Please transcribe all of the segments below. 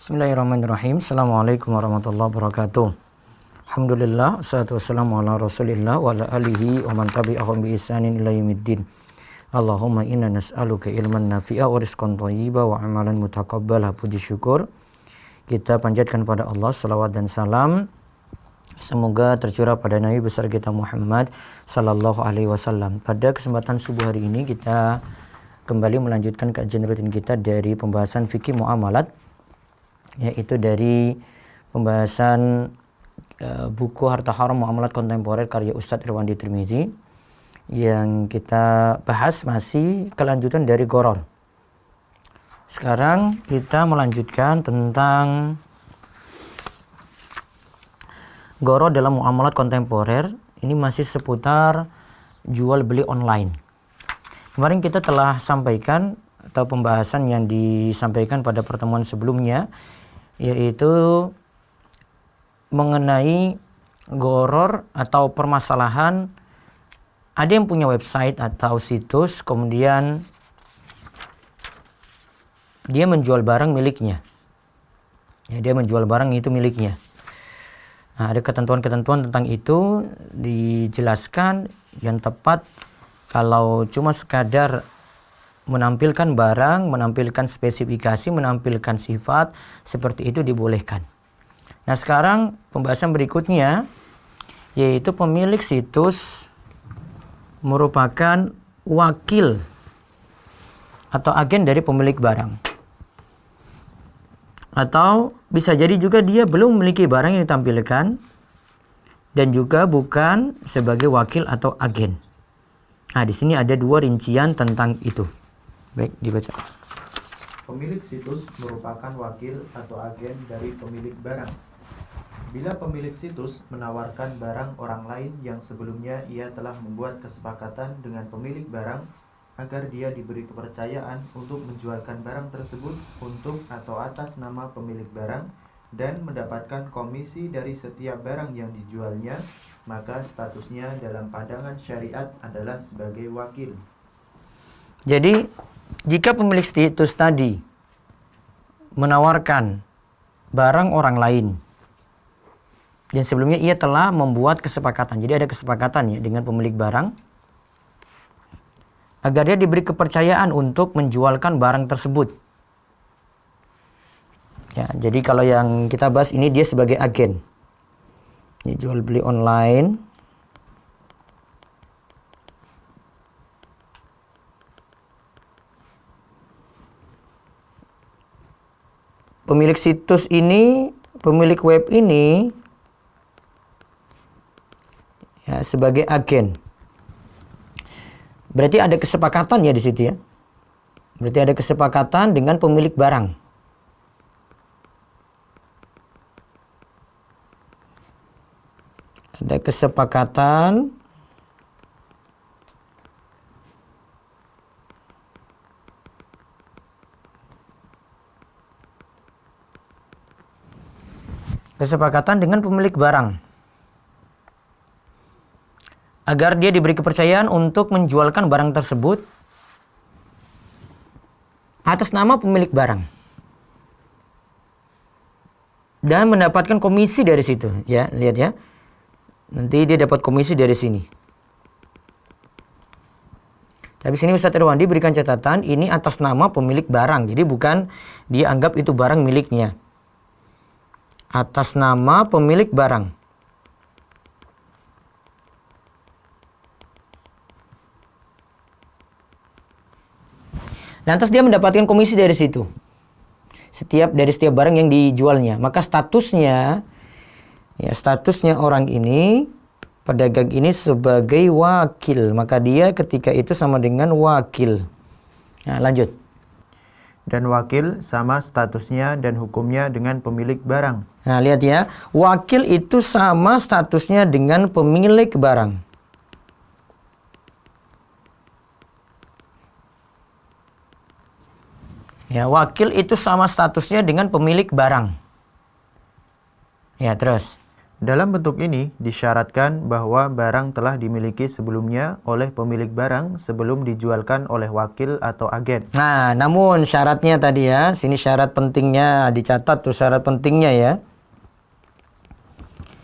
Bismillahirrahmanirrahim. Assalamualaikum warahmatullahi wabarakatuh. Alhamdulillah, wassalatu wassalamu ala rasulillah wa ala alihi wa man tabi'ahum bi ihsanin ila yaumiddin. Allahumma inna nas'aluka ilman nafi'a wa rizqan thayyiba wa amalan mutaqabbala. Puji syukur kita panjatkan pada Allah, salawat dan salam semoga tercurah pada Nabi besar kita Muhammad sallallahu alaihi wasallam. Pada kesempatan subuh hari ini kita kembali melanjutkan kajian rutin kita dari pembahasan fikih muamalat, yaitu dari pembahasan buku Harta Haram Muamalat Kontemporer karya Ustadz Irwandi Tirmizi, yang kita bahas masih kelanjutan dari Gharar. Sekarang kita melanjutkan tentang Gharar dalam muamalat kontemporer. Ini masih seputar jual beli online. Kemarin kita telah sampaikan atau pembahasan yang disampaikan pada pertemuan sebelumnya, yaitu mengenai gharar atau permasalahan ada yang punya website atau situs, kemudian dia menjual barang miliknya. Dia menjual barang itu miliknya. Nah, ada ketentuan-ketentuan tentang itu dijelaskan. Yang tepat, kalau cuma sekadar menampilkan barang, menampilkan spesifikasi, menampilkan sifat, seperti itu dibolehkan. Nah, sekarang pembahasan berikutnya, yaitu pemilik situs merupakan wakil atau agen dari pemilik barang. Atau bisa jadi juga dia belum memiliki barang yang ditampilkan dan juga bukan sebagai wakil atau agen. Nah, di sini ada dua rincian tentang itu. Baik, dibaca. Pemilik situs merupakan wakil atau agen dari pemilik barang. Bila pemilik situs menawarkan barang orang lain yang sebelumnya ia telah membuat kesepakatan dengan pemilik barang agar dia diberi kepercayaan untuk menjualkan barang tersebut untuk atau atas nama pemilik barang dan mendapatkan komisi dari setiap barang yang dijualnya, maka statusnya dalam pandangan syariat adalah sebagai wakil. Jadi, jika pemilik situs tadi menawarkan barang orang lain dan sebelumnya ia telah membuat kesepakatan, jadi ada kesepakatan ya dengan pemilik barang agar dia diberi kepercayaan untuk menjualkan barang tersebut. Ya, jadi kalau yang kita bahas ini dia sebagai agen. Ini jual beli online. Pemilik situs ini, pemilik web ini ya sebagai agen. Berarti ada kesepakatan ya di situ ya. Berarti ada kesepakatan dengan pemilik barang. Ada kesepakatan dengan pemilik barang agar dia diberi kepercayaan untuk menjualkan barang tersebut atas nama pemilik barang dan mendapatkan komisi dari situ. Ya, lihat ya. Nanti dia dapat komisi dari sini. Tapi sini Ustadz Irwandi berikan catatan, ini atas nama pemilik barang. Jadi bukan dia anggap itu barang miliknya. Atas nama pemilik barang. Lantas dia mendapatkan komisi dari situ. Dari setiap barang yang dijualnya. Maka statusnya orang ini, pedagang ini sebagai wakil. Maka dia ketika itu sama dengan wakil. Nah, lanjut. Dan wakil sama statusnya dan hukumnya dengan pemilik barang. Nah, lihat ya. Wakil itu sama statusnya dengan pemilik barang. Ya, wakil itu sama statusnya dengan pemilik barang. Ya, terus. Dalam bentuk ini disyaratkan bahwa barang telah dimiliki sebelumnya oleh pemilik barang sebelum dijualkan oleh wakil atau agen. Nah, namun syaratnya tadi ya, sini syarat pentingnya, dicatat tuh syarat pentingnya ya.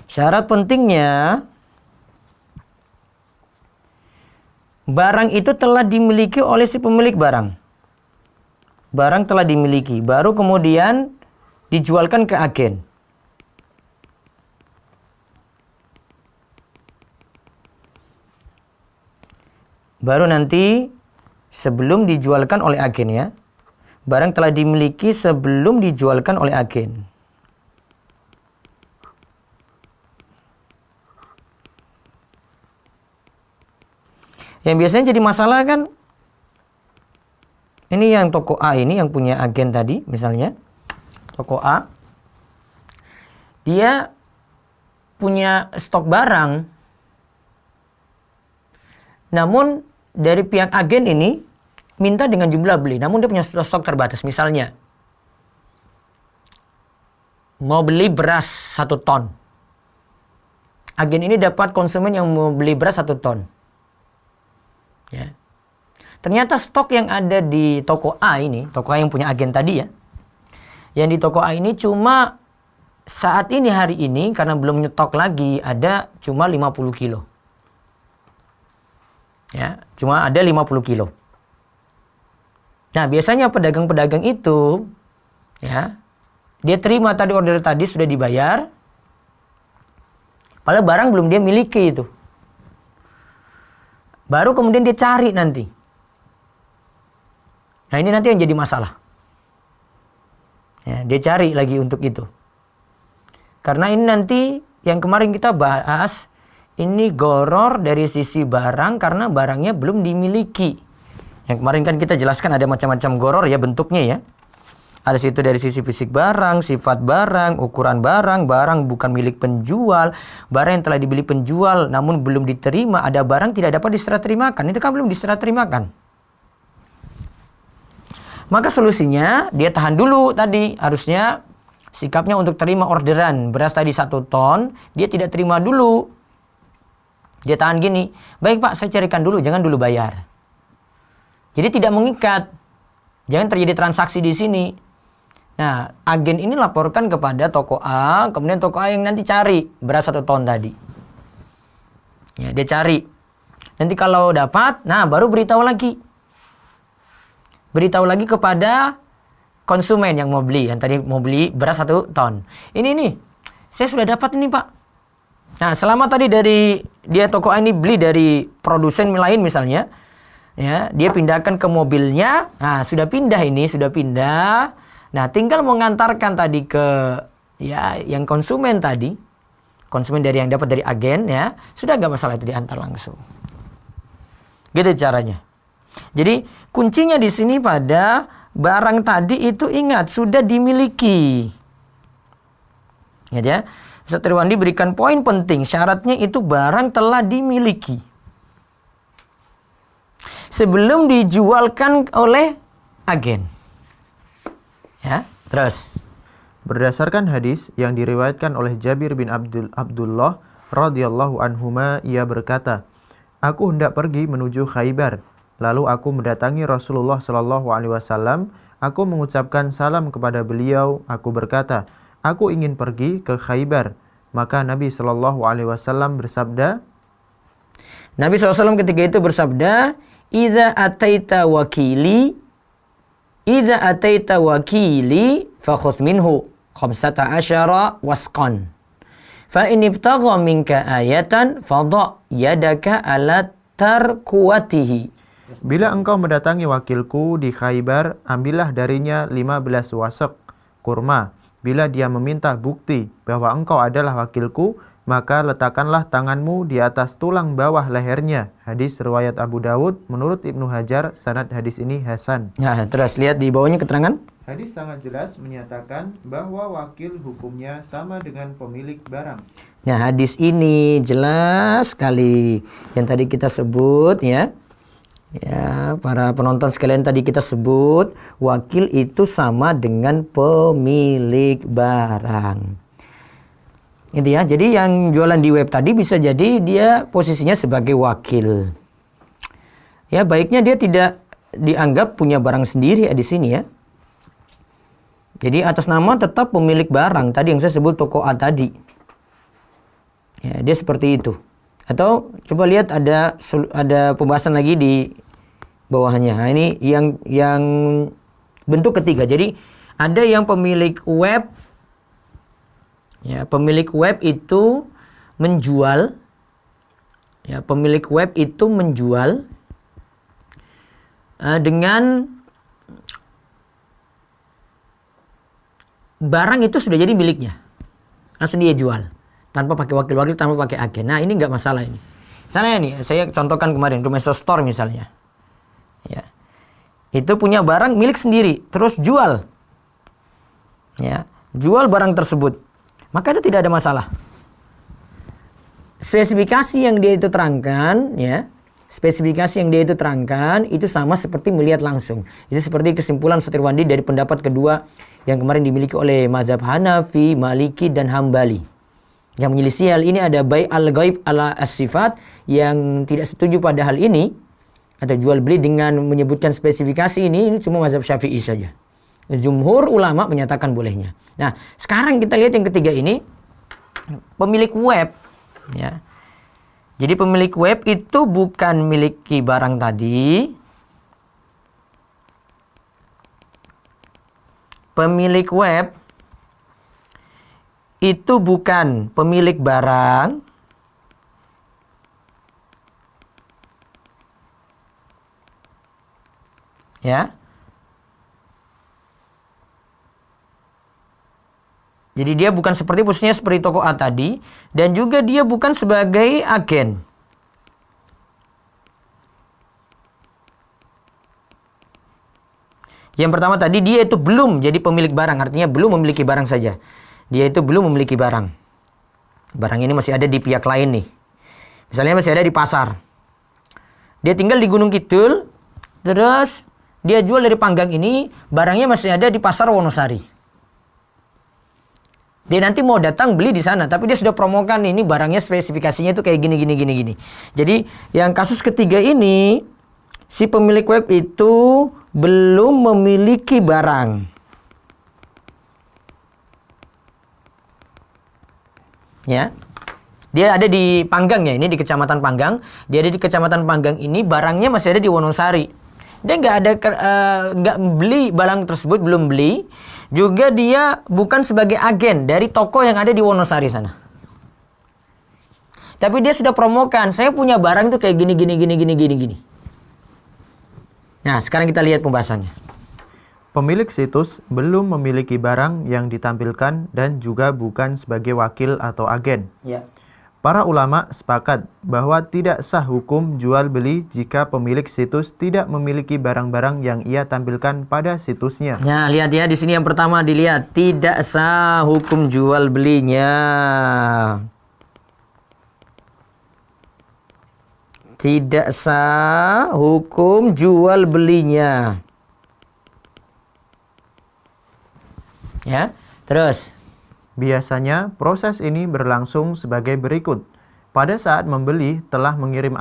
Syarat pentingnya, barang itu telah dimiliki oleh si pemilik barang. Barang telah dimiliki, baru kemudian dijualkan ke agen. Baru nanti sebelum dijualkan oleh agen ya. Barang telah dimiliki sebelum dijualkan oleh agen. Yang biasanya jadi masalah kan, ini yang toko A ini yang punya agen tadi misalnya. Toko A, dia punya stok barang. Namun dari pihak agen ini minta dengan jumlah beli, namun dia punya stok terbatas. Misalnya, mau beli beras 1 ton. Agen ini dapat konsumen yang mau beli beras 1 ton. Ya. Ternyata stok yang ada di toko A ini, toko A yang punya agen tadi ya, yang di toko A ini cuma saat ini hari ini karena belum nyetok lagi ada cuma 50 kilo. Ya, cuma ada 50 kilo. Nah, biasanya pedagang-pedagang itu ya, dia terima tadi order tadi sudah dibayar. Padahal barang belum dia miliki itu. Baru kemudian dia cari nanti. Nah, ini nanti yang jadi masalah. Ya, dia cari lagi untuk itu. Karena ini nanti yang kemarin kita bahas, ini goror dari sisi barang karena barangnya belum dimiliki. Yang kemarin kan kita jelaskan ada macam-macam goror ya bentuknya ya. Ada situ dari sisi fisik barang, sifat barang, ukuran barang, barang bukan milik penjual, barang yang telah dibeli penjual namun belum diterima, ada barang tidak dapat diserah terimakan. Itu kan belum diserah terimakan. Maka solusinya dia tahan dulu tadi, harusnya sikapnya untuk terima orderan beras tadi 1 ton, dia tidak terima dulu. Dia tahan gini, baik Pak, saya carikan dulu, jangan dulu bayar. Jadi tidak mengikat, jangan terjadi transaksi di sini. Nah, agen ini laporkan kepada toko A, kemudian toko A yang nanti cari beras 1 ton tadi. Ya, dia cari. Nanti kalau dapat, nah baru beritahu lagi. Beritahu lagi kepada konsumen yang mau beli, yang tadi mau beli beras 1 ton. Ini nih, saya sudah dapat ini Pak. Nah, selama tadi dari dia toko A ini beli dari produsen lain misalnya, ya, dia pindahkan ke mobilnya. Nah, sudah pindah ini, sudah pindah. Nah, tinggal mengantarkan tadi ke ya yang konsumen tadi, konsumen dari yang dapat dari agen ya, sudah nggak masalah itu diantar langsung. Gitu caranya. Jadi kuncinya di sini pada barang tadi itu ingat sudah dimiliki. Ya. Ustaz Ridwandi berikan poin penting, syaratnya itu barang telah dimiliki sebelum dijualkan oleh agen. Ya, terus. Berdasarkan hadis yang diriwayatkan oleh Jabir bin Abdullah radhiyallahu anhuma, ia berkata, "Aku hendak pergi menuju Khaybar, lalu aku mendatangi Rasulullah sallallahu alaihi wasallam. Aku mengucapkan salam kepada beliau. Aku berkata, aku ingin pergi ke Khaybar." Maka Nabi sallallahu alaihi wasallam bersabda, Nabi SAW ketika itu bersabda, "Idza ataita wakili fakhudh minhu 15 wasqan. Fa in ibtagha minka ayatan fadha yadaka ala tarkuwatihi." Bila engkau mendatangi wakilku di Khaybar, ambillah darinya 15 wasaq kurma. Bila dia meminta bukti bahwa engkau adalah wakilku, maka letakkanlah tanganmu di atas tulang bawah lehernya. Hadis riwayat Abu Dawud. Menurut Ibnu Hajar, sanad hadis ini hasan. Nah, terus lihat di bawahnya keterangan. Hadis sangat jelas menyatakan bahwa wakil hukumnya sama dengan pemilik barang. Nah, hadis ini jelas sekali yang tadi kita sebut ya. Ya, para penonton sekalian tadi kita sebut wakil itu sama dengan pemilik barang. Gitu ya. Jadi yang jualan di web tadi bisa jadi dia posisinya sebagai wakil. Ya, baiknya dia tidak dianggap punya barang sendiri ya di sini ya. Jadi atas nama tetap pemilik barang tadi yang saya sebut toko A tadi. Ya, dia seperti itu. Atau coba lihat ada pembahasan lagi di bawahnya. Nah, ini yang bentuk ketiga. Jadi ada yang pemilik web. Ya, pemilik web itu menjual. Ya, pemilik web itu menjual dengan barang itu sudah jadi miliknya. Langsung dia jual. Tanpa pakai wakil-wakil, tanpa pakai agen. Nah, ini nggak masalah ini. Misalnya nih, saya contohkan kemarin, Rumeso Store misalnya. Ya. Itu punya barang milik sendiri, terus jual. Ya, jual barang tersebut. Maka itu tidak ada masalah. Spesifikasi yang dia itu terangkan, ya. Spesifikasi yang dia itu terangkan itu sama seperti melihat langsung. Itu seperti kesimpulan Sutirwandi dari pendapat kedua yang kemarin dimiliki oleh mazhab Hanafi, Maliki dan Hambali. Yang menyelisih hal ini ada bai al-ghaib ala as-sifat yang tidak setuju pada hal ini atau jual beli dengan menyebutkan spesifikasi ini cuma mazhab Syafi'i saja. Jumhur ulama menyatakan bolehnya. Nah, sekarang kita lihat yang ketiga ini, pemilik web. Ya. Jadi pemilik web itu bukan miliki barang tadi. Pemilik web itu bukan pemilik barang. Ya. Jadi dia bukan seperti posisinya seperti toko A tadi. Dan juga dia bukan sebagai agen. Yang pertama tadi dia itu belum jadi pemilik barang. Artinya belum memiliki barang saja. Dia itu belum memiliki barang. Barang ini masih ada di pihak lain nih. Misalnya masih ada di pasar. Dia tinggal di Gunung Kidul. Terus dia jual dari Panggang ini. Barangnya masih ada di pasar Wonosari. Dia nanti mau datang beli di sana, tapi dia sudah promokan ini barangnya spesifikasinya itu kayak gini. Jadi yang kasus ketiga ini, si pemilik web itu belum memiliki barang. Ya, dia ada di Panggang ya, ini di Kecamatan Panggang. Dia ada di Kecamatan Panggang ini, barangnya masih ada di Wonosari. Dia nggak beli barang tersebut, belum beli. Juga dia bukan sebagai agen dari toko yang ada di Wonosari sana. Tapi dia sudah promokan, saya punya barang itu kayak gini. Nah, sekarang kita lihat pembahasannya. Pemilik situs belum memiliki barang yang ditampilkan dan juga bukan sebagai wakil atau agen. Ya. Para ulama sepakat bahwa tidak sah hukum jual beli jika pemilik situs tidak memiliki barang-barang yang ia tampilkan pada situsnya. Nah, lihat ya di sini yang pertama dilihat tidak sah hukum jual belinya. Tidak sah hukum jual belinya. Ya, terus. Biasanya proses ini berlangsung sebagai berikut. Pada saat pembeli telah mengirim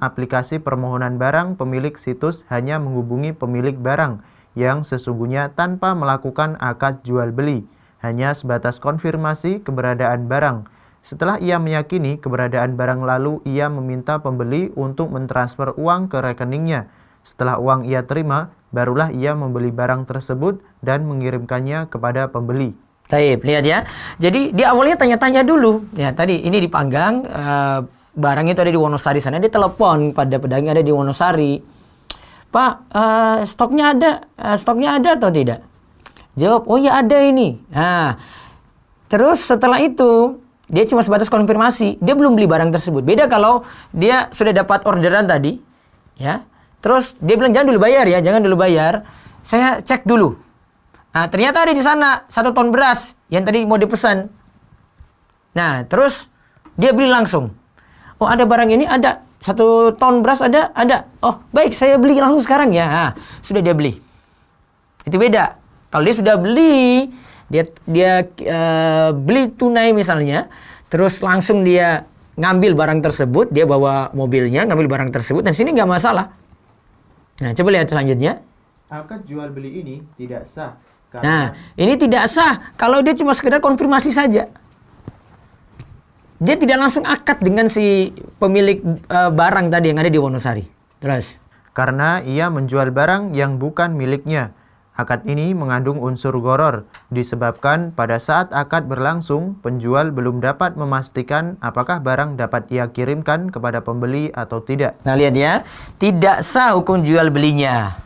aplikasi permohonan barang, pemilik situs hanya menghubungi pemilik barang yang sesungguhnya tanpa melakukan akad jual beli, hanya sebatas konfirmasi keberadaan barang. Setelah ia meyakini keberadaan barang lalu ia meminta pembeli untuk mentransfer uang ke rekeningnya. Setelah uang ia terima, barulah ia membeli barang tersebut dan mengirimkannya kepada pembeli. Baik, lihat ya. Jadi dia awalnya tanya-tanya dulu. Ya, tadi ini di Panggang, barang itu ada di Wonosari sana. Dia telepon pada pedagang yang ada di Wonosari. Pak, stoknya ada atau tidak? Jawab, oh ya ada ini. Nah, terus setelah itu dia cuma sebatas konfirmasi. Dia belum beli barang tersebut. Beda kalau dia sudah dapat orderan tadi, ya. Terus dia bilang jangan dulu bayar. Saya cek dulu. Nah, ternyata ada di sana 1 ton beras yang tadi mau dipesan. Nah, terus dia beli langsung. Oh, ada barang ini, ada 1 ton beras ada. Oh, baik, saya beli langsung sekarang ya. Nah, sudah dia beli. Itu beda. Kalau dia sudah beli, Dia beli tunai misalnya, terus langsung dia ngambil barang tersebut, dia bawa mobilnya, ngambil barang tersebut, dan sini nggak masalah. Nah, coba lihat selanjutnya. Akad jual beli ini tidak sah Nah, karena ini tidak sah kalau dia cuma sekedar konfirmasi saja. Dia tidak langsung akad dengan si pemilik barang tadi yang ada di Wonosari. Terus, karena ia menjual barang yang bukan miliknya. Akad ini mengandung unsur gharar, disebabkan pada saat akad berlangsung, penjual belum dapat memastikan apakah barang dapat ia kirimkan kepada pembeli atau tidak. nah lihat ya, tidak sah hukum jual belinya.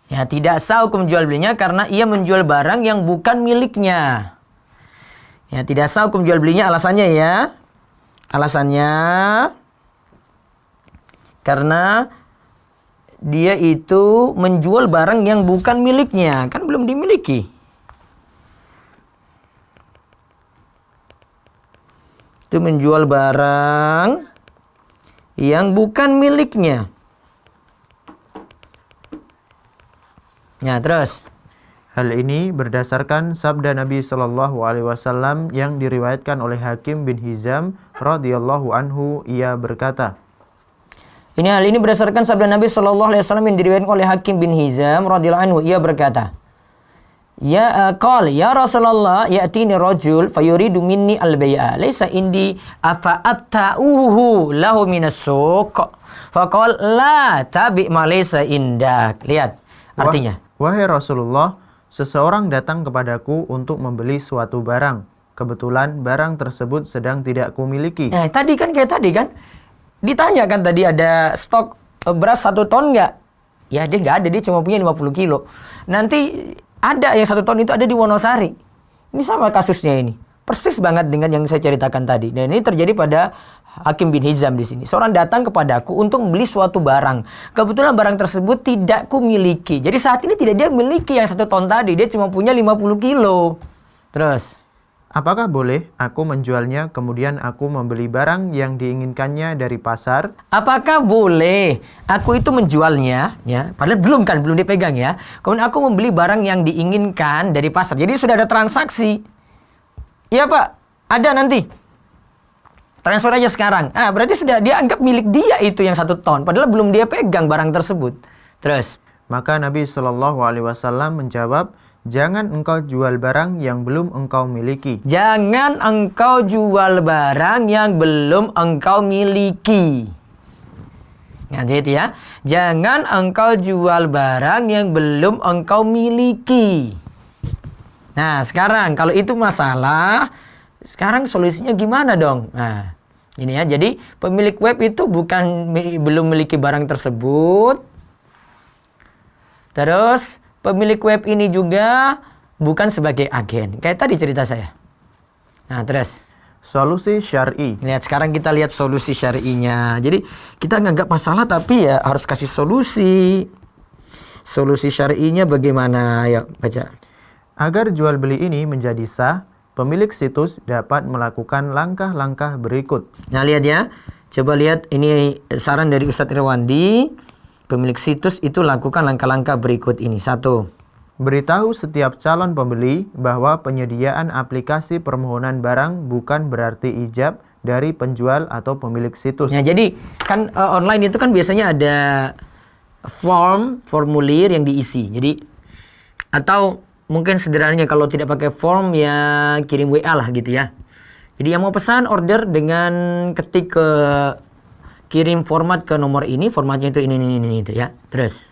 Ya, tidak sah hukum jual belinya karena ia menjual barang yang bukan miliknya. Ya, tidak sah hukum jual belinya, alasannya ya. Alasannya karena dia itu menjual barang yang bukan miliknya, kan belum dimiliki. Itu menjual barang yang bukan miliknya. Nah, terus. Hal ini berdasarkan sabda Nabi Shallallahu Alaihi Wasallam yang diriwayatkan oleh Hakim bin Hizam radhiyallahu anhu. Ia berkata, Hal ini berdasarkan sabda Nabi Shallallahu Alaihi Wasallam yang diriwayatkan oleh Hakim bin Hizam radhiyallahu anhu. Ia berkata, ya Rasulullah, ya'tini rajul fayuridu minni al-bai'a laisa indi afa abta'uhu lahu minas suq faqala la tabi' ma laysa indak. Lihat artinya. Wahai Rasulullah, seseorang datang kepadaku untuk membeli suatu barang. Kebetulan barang tersebut sedang tidak kumiliki. Nah, tadi kan ditanya kan tadi ada stok beras 1 ton nggak? Ya dia nggak ada, dia cuma punya 50 kilo. Nanti ada yang 1 ton itu ada di Wonosari. Ini sama kasusnya ini. Persis banget dengan yang saya ceritakan tadi. Dan ini terjadi pada Hakim bin Hizam di sini. Seorang datang kepadaku untuk membeli suatu barang. Kebetulan barang tersebut tidak kumiliki. Jadi saat ini tidak dia miliki yang 1 ton tadi. Dia cuma punya 50 kilo. Terus, apakah boleh aku menjualnya kemudian aku membeli barang yang diinginkannya dari pasar? apakah boleh aku itu menjualnya, ya? Padahal belum dipegang ya. Kemudian aku membeli barang yang diinginkan dari pasar. Jadi sudah ada transaksi. Iya Pak, ada nanti. Transfer aja sekarang. Berarti sudah dia anggap milik dia itu yang 1 ton. Padahal belum dia pegang barang tersebut. Terus, Maka Nabi Shallallahu Alaihi Wasallam menjawab, jangan engkau jual barang yang belum engkau miliki. jangan engkau jual barang yang belum engkau miliki. Nah, gitu ya. Jangan engkau jual barang yang belum engkau miliki. Nah, sekarang kalau itu masalah, sekarang solusinya gimana dong? Nah, ini ya. Jadi pemilik web itu belum memiliki barang tersebut. Terus pemilik web ini juga bukan sebagai agen. Kayak tadi cerita saya. Nah, terus. Solusi syar'i. Lihat, sekarang kita lihat solusi syar'inya. Jadi kita nganggap masalah tapi ya harus kasih solusi. Solusi syar'inya bagaimana? Ayo baca. Agar jual beli ini menjadi sah, pemilik situs dapat melakukan langkah-langkah berikut. Nah, lihat ya. Coba lihat, ini saran dari Ustadz Irwandi. Pemilik situs itu lakukan langkah-langkah berikut ini. 1. Beritahu setiap calon pembeli bahwa penyediaan aplikasi permohonan barang bukan berarti ijab dari penjual atau pemilik situs. Nah, jadi kan online itu kan biasanya ada formulir yang diisi. Jadi atau mungkin sederhananya kalau tidak pakai form ya kirim WA lah gitu ya. Jadi yang mau pesan order dengan ketik ke kirim format ke nomor ini, formatnya itu ini itu ya. Terus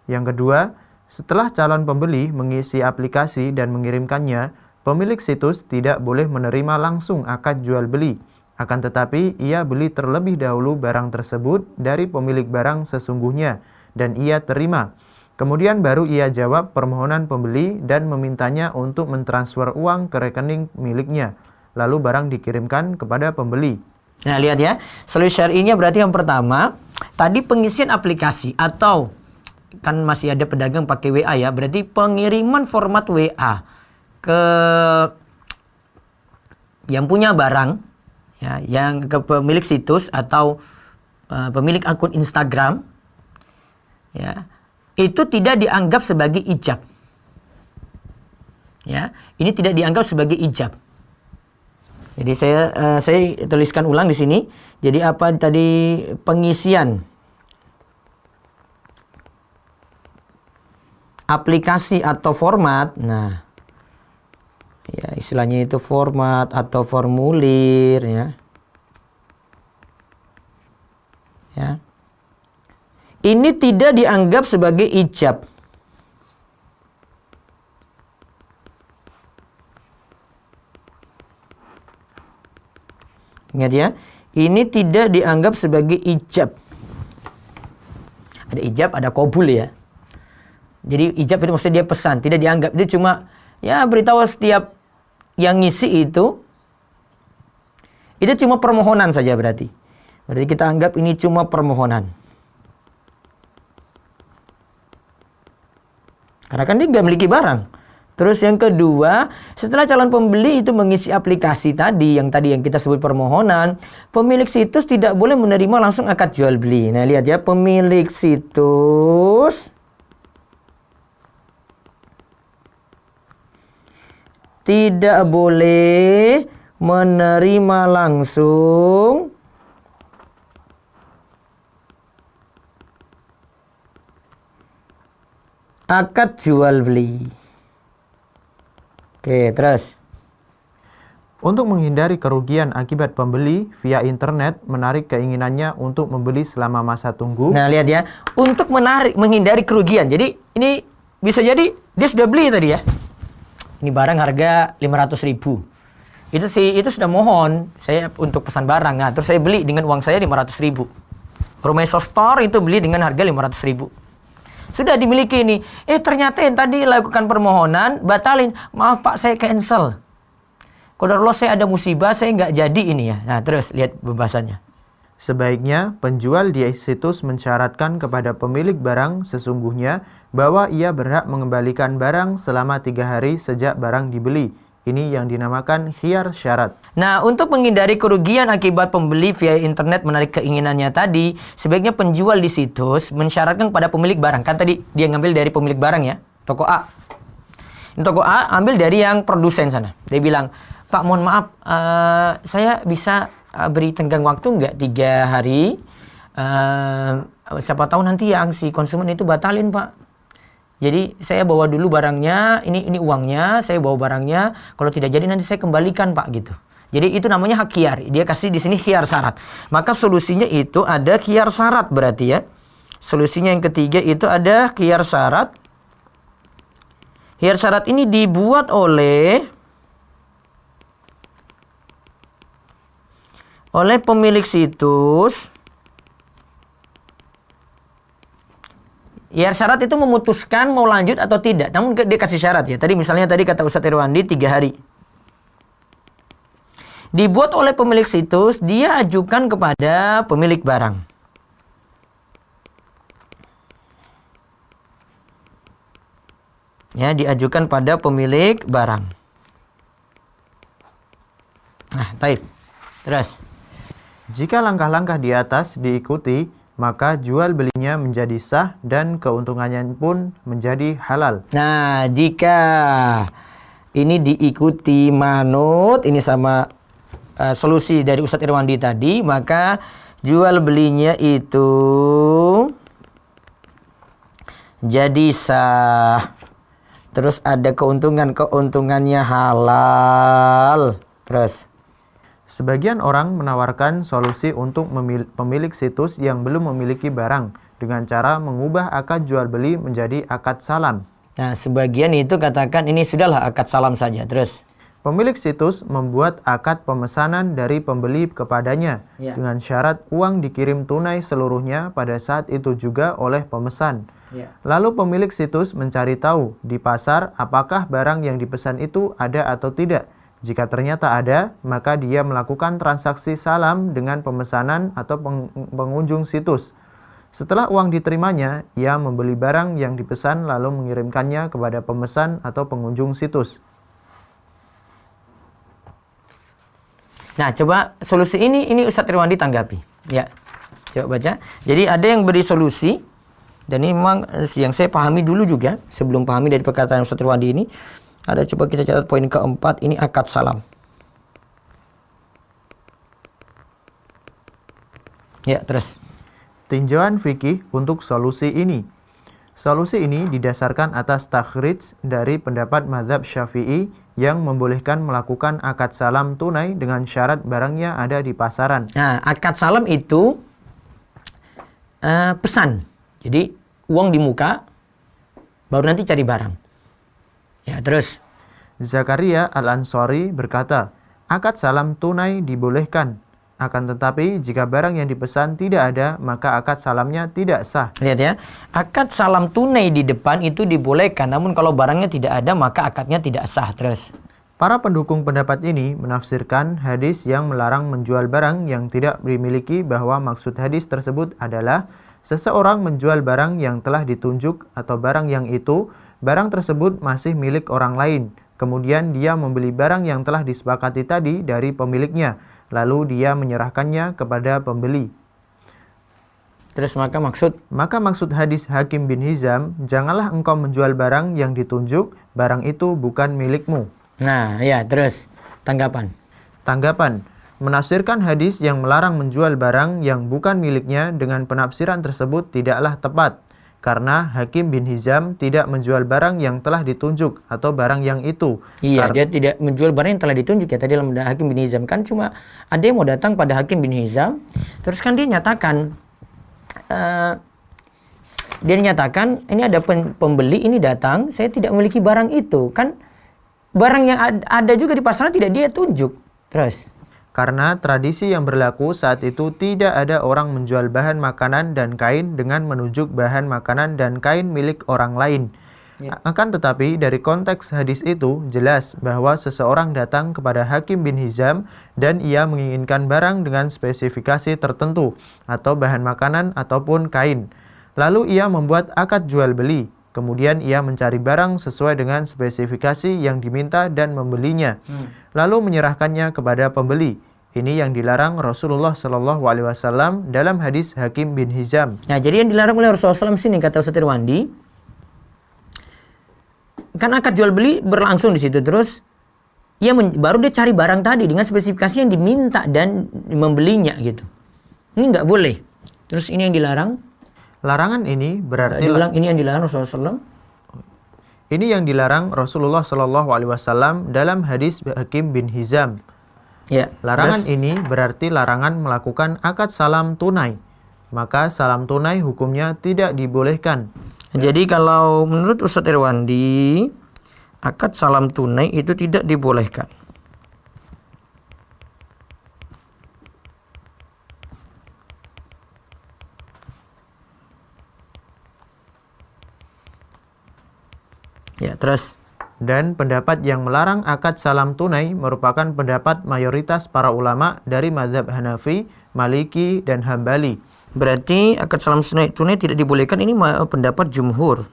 Yang kedua, setelah calon pembeli mengisi aplikasi dan mengirimkannya, pemilik situs tidak boleh menerima langsung akad jual beli. Akan tetapi ia beli terlebih dahulu barang tersebut dari pemilik barang sesungguhnya dan ia terima. Kemudian baru ia jawab permohonan pembeli dan memintanya untuk mentransfer uang ke rekening miliknya. Lalu barang dikirimkan kepada pembeli. Nah, lihat ya. Solusi syar'inya berarti yang pertama, tadi pengisian aplikasi atau kan masih ada pedagang pakai WA ya. Berarti pengiriman format WA ke yang punya barang ya, yang ke pemilik situs atau pemilik akun Instagram ya. Itu tidak dianggap sebagai ijab. Ya, ini tidak dianggap sebagai ijab. Jadi saya tuliskan ulang di sini. Jadi apa tadi pengisian aplikasi atau format. Nah, ya istilahnya itu format atau formulir ya. Ya. Ini tidak dianggap sebagai ijab. Ingat ya, ini tidak dianggap sebagai ijab. Ada ijab, ada qabul ya. Jadi ijab itu maksudnya dia pesan, tidak dianggap. Itu cuma ya beritahu setiap yang ngisi itu cuma permohonan saja berarti. Berarti kita anggap ini cuma permohonan. Karena kan dia nggak memiliki barang. Terus yang kedua, setelah calon pembeli itu mengisi aplikasi tadi yang kita sebut permohonan, pemilik situs tidak boleh menerima langsung akad jual beli. Nah, lihat ya, pemilik situs tidak boleh menerima langsung akad jual beli. Oke, terus. Untuk menghindari kerugian akibat pembeli via internet menarik keinginannya untuk membeli selama masa tunggu. Nah, lihat ya. Untuk menghindari kerugian. Jadi, ini bisa jadi dia sudah beli tadi ya. Ini barang harga 500.000. Itu sudah mohon saya untuk pesan barang. Nah, terus saya beli dengan uang saya 500.000. Romeso Store itu beli dengan harga 500.000. Sudah dimiliki ini. Ternyata yang tadi lakukan permohonan, batalin. Maaf Pak, saya cancel. Qadarullah saya ada musibah, saya nggak jadi ini ya. Nah, terus lihat pembahasannya. Sebaiknya penjual di situs mensyaratkan kepada pemilik barang sesungguhnya bahwa ia berhak mengembalikan barang selama 3 hari sejak barang dibeli. Ini yang dinamakan khiyar syarat. Nah, untuk menghindari kerugian akibat pembeli via internet menarik keinginannya tadi, sebaiknya penjual di situs mensyaratkan kepada pemilik barang. Kan tadi dia ngambil dari pemilik barang ya, toko A. Ini toko A ambil dari yang produsen sana. Dia bilang, Pak mohon maaf, saya bisa beri tenggang waktu nggak 3 hari? Siapa tahu nanti yang si konsumen itu batalin Pak. Jadi saya bawa dulu barangnya, ini uangnya, saya bawa barangnya. Kalau tidak jadi nanti saya kembalikan Pak gitu. Jadi itu namanya hak khiyar. Dia kasih di sini khiyar syarat. Maka solusinya itu ada khiyar syarat berarti ya. Solusinya yang ketiga itu ada khiyar syarat. Khiyar syarat ini dibuat oleh pemilik situs. Ya syarat itu memutuskan mau lanjut atau tidak. Namun dia kasih syarat ya. Misalnya kata Ustadz Irwandi 3 hari. Dibuat oleh pemilik situs, dia ajukan kepada pemilik barang. Ya, diajukan pada pemilik barang. Nah, baik. Terus. Jika langkah-langkah di atas diikuti, maka jual belinya menjadi sah dan keuntungannya pun menjadi halal. Nah, jika ini diikuti manut, ini sama solusi dari Ustadz Irwandi tadi, maka jual belinya itu jadi sah. Terus ada keuntungannya halal. Terus. Sebagian orang menawarkan solusi untuk pemilik situs yang belum memiliki barang dengan cara mengubah akad jual beli menjadi akad salam. Nah, sebagian itu katakan ini sudahlah akad salam saja. Terus. Pemilik situs membuat akad pemesanan dari pembeli kepadanya dengan syarat uang dikirim tunai seluruhnya pada saat itu juga oleh pemesan. Lalu pemilik situs mencari tahu di pasar apakah barang yang dipesan itu ada atau tidak. Jika ternyata ada, maka dia melakukan transaksi salam dengan pemesanan atau pengunjung situs. Setelah uang diterimanya, ia membeli barang yang dipesan lalu mengirimkannya kepada pemesan atau pengunjung situs. Nah, coba solusi ini Ustadz Irwandi tanggapi. Ya, coba baca. Jadi ada yang beri solusi, dan ini memang yang saya pahami dulu juga, sebelum pahami dari perkataan Ustadz Irwandi ini. Ada, coba kita catat poin keempat, ini akad salam. Ya, terus. Tinjauan fikih untuk solusi ini. Solusi ini didasarkan atas takhrij dari pendapat mazhab Syafi'i yang membolehkan melakukan akad salam tunai dengan syarat barangnya ada di pasaran. Nah, akad salam itu pesan. Jadi uang di muka, baru nanti cari barang. Ya, terus. Zakaria Al-Ansari berkata, akad salam tunai dibolehkan. Akan tetapi jika barang yang dipesan tidak ada, maka akad salamnya tidak sah. Lihat ya, akad salam tunai di depan itu dibolehkan. Namun kalau barangnya tidak ada, maka akadnya tidak sah. Terus. Para pendukung pendapat ini menafsirkan hadis yang melarang menjual barang yang tidak dimiliki bahwa maksud hadis tersebut adalah seseorang menjual barang yang telah ditunjuk atau barang yang itu, barang tersebut masih milik orang lain. Kemudian dia membeli barang yang telah disepakati tadi dari pemiliknya, lalu dia menyerahkannya kepada pembeli. Terus maka maksud hadis Hakim bin Hizam, janganlah engkau menjual barang yang ditunjuk, barang itu bukan milikmu. Nah, ya, terus tanggapan. Menafsirkan hadis yang melarang menjual barang yang bukan miliknya dengan penafsiran tersebut tidaklah tepat. Karena Hakim bin Hizam tidak menjual barang yang telah ditunjuk atau barang yang itu. Iya, dia tidak menjual barang yang telah ditunjuk ya. Tadi dalam Hakim bin Hizam kan cuma ada yang mau datang pada Hakim bin Hizam, terus kan dia nyatakan, ini ada pembeli ini datang, saya tidak memiliki barang itu. Kan barang yang ada juga di pasaran tidak dia tunjuk. Terus. Karena tradisi yang berlaku saat itu tidak ada orang menjual bahan makanan dan kain dengan menunjuk bahan makanan dan kain milik orang lain. Ya. Akan tetapi dari konteks hadis itu jelas bahwa seseorang datang kepada Hakim bin Hizam dan ia menginginkan barang dengan spesifikasi tertentu atau bahan makanan ataupun kain. Lalu ia membuat akad jual beli. Kemudian ia mencari barang sesuai dengan spesifikasi yang diminta dan membelinya. Lalu menyerahkannya kepada pembeli. Ini yang dilarang Rasulullah SAW dalam hadis Hakim bin Hizam. Nah, jadi yang dilarang oleh Rasulullah SAW sini, kata Ustaz Irwandi, kan akad jual beli berlangsung di situ. Terus baru dia cari barang tadi dengan spesifikasi yang diminta dan membelinya gitu. Ini nggak boleh. Terus ini yang dilarang. Larangan ini berarti ini yang dilarang Rasulullah SAW. Ini yang dilarang Rasulullah SAW dalam hadis Hakim bin Hizam. Ya, larangan ini berarti larangan melakukan akad salam tunai. Maka salam tunai hukumnya tidak dibolehkan. Jadi kalau menurut Ustaz Irwandi, akad salam tunai itu tidak dibolehkan. Ya, terus. Dan pendapat yang melarang akad salam tunai merupakan pendapat mayoritas para ulama dari mazhab Hanafi, Maliki, dan Hambali. Berarti akad salam tunai tidak dibolehkan, ini pendapat jumhur.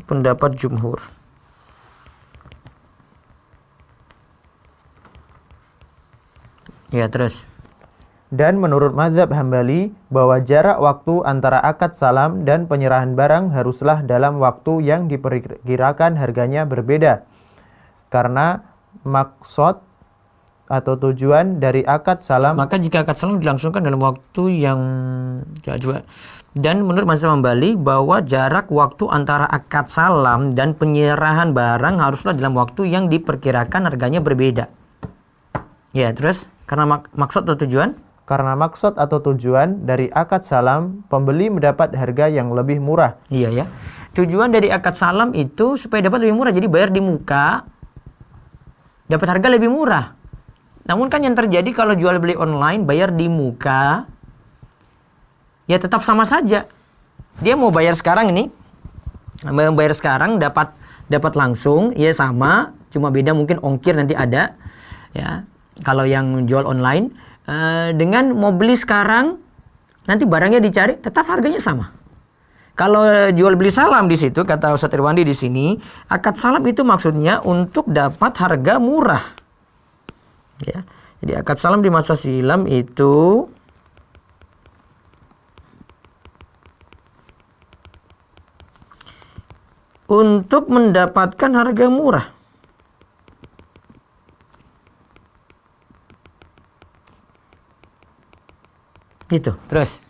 Pendapat jumhur. Ya, terus. Dan menurut mazhab Hambali, bahwa jarak waktu antara akad salam dan penyerahan barang haruslah dalam waktu yang diperkirakan harganya berbeda. Karena maksud atau tujuan dari akad salam... Maka jika akad salam dilangsungkan dalam waktu yang... Dan menurut mazhab Hambali, bahwa jarak waktu antara akad salam dan penyerahan barang haruslah dalam waktu yang diperkirakan harganya berbeda. Ya, terus? Karena maksud atau tujuan? Karena maksud atau tujuan dari akad salam, pembeli mendapat harga yang lebih murah. Iya ya. Tujuan dari akad salam itu supaya dapat lebih murah. Jadi bayar di muka, dapat harga lebih murah. Namun kan yang terjadi kalau jual beli online, bayar di muka, ya tetap sama saja. Dia mau bayar sekarang ini, bayar sekarang dapat langsung, ya sama, cuma beda mungkin ongkir nanti ada, ya. Kalau yang jual online, dengan mau beli sekarang, nanti barangnya dicari, tetap harganya sama. Kalau jual beli salam di situ, kata Ustaz Irwandi di sini, akad salam itu maksudnya untuk dapat harga murah. Ya, jadi akad salam di masa silam itu untuk mendapatkan harga murah. Gitu. Terus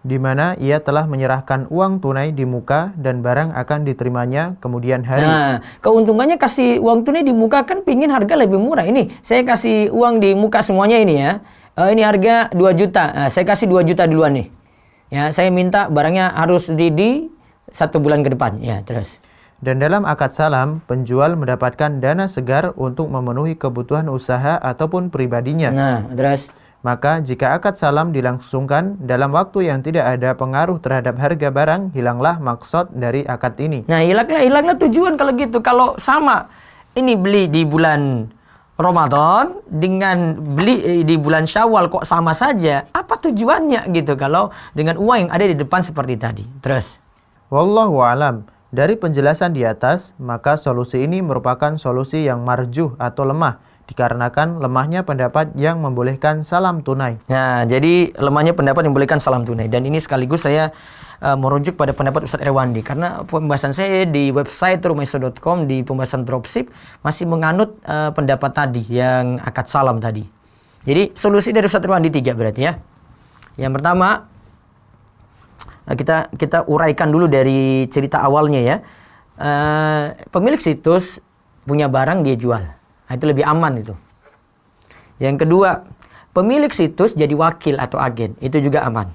di mana ia telah menyerahkan uang tunai di muka dan barang akan diterimanya kemudian hari. Nah, keuntungannya kasih uang tunai di muka kan pingin harga lebih murah. Ini saya kasih uang di muka semuanya ini ya. Ini harga 2 juta. Nah, saya kasih 2 juta duluan nih. Ya, saya minta barangnya harus di 1 bulan ke depan. Ya, terus. Dan dalam akad salam, penjual mendapatkan dana segar untuk memenuhi kebutuhan usaha ataupun pribadinya. Nah, terus. Maka jika akad salam dilangsungkan dalam waktu yang tidak ada pengaruh terhadap harga barang, hilanglah maksud dari akad ini. Nah, hilanglah tujuan kalau gitu. Kalau sama, ini beli di bulan Ramadan dengan beli di bulan Syawal kok sama saja. Apa tujuannya gitu kalau dengan uang yang ada di depan seperti tadi. Terus. Wallahu a'lam. Dari penjelasan di atas, maka solusi ini merupakan solusi yang marjuh atau lemah. Dikarenakan lemahnya pendapat yang membolehkan salam tunai. Nah, jadi lemahnya pendapat yang membolehkan salam tunai. Dan ini sekaligus saya merujuk pada pendapat Ustadz Irwandi. Karena pembahasan saya di website rumaiso.com di pembahasan dropship masih menganut pendapat tadi yang akad salam tadi. Jadi solusi dari Ustadz Irwandi 3 berarti ya. Yang pertama, kita uraikan dulu dari cerita awalnya ya. Pemilik situs punya barang dia jual. Nah, itu lebih aman itu. Yang kedua, pemilik situs jadi wakil atau agen. Itu juga aman.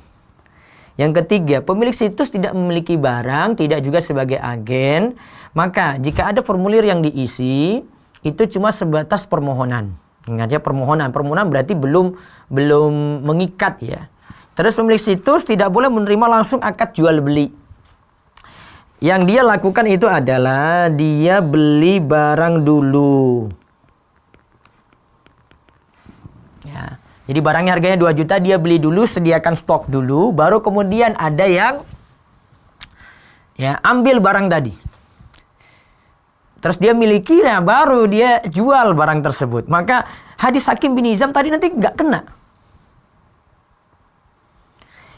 Yang ketiga, pemilik situs tidak memiliki barang, tidak juga sebagai agen. Maka jika ada formulir yang diisi, itu cuma sebatas permohonan. Ingat ya, permohonan. Permohonan berarti belum mengikat ya. Terus pemilik situs tidak boleh menerima langsung akad jual beli. Yang dia lakukan itu adalah dia beli barang dulu. Ya. Jadi barangnya harganya 2 juta, dia beli dulu, sediakan stok dulu, baru kemudian ada yang ya ambil barang tadi. Terus dia miliki, nah baru dia jual barang tersebut. Maka hadis Hakim bin Hizam tadi nanti nggak kena.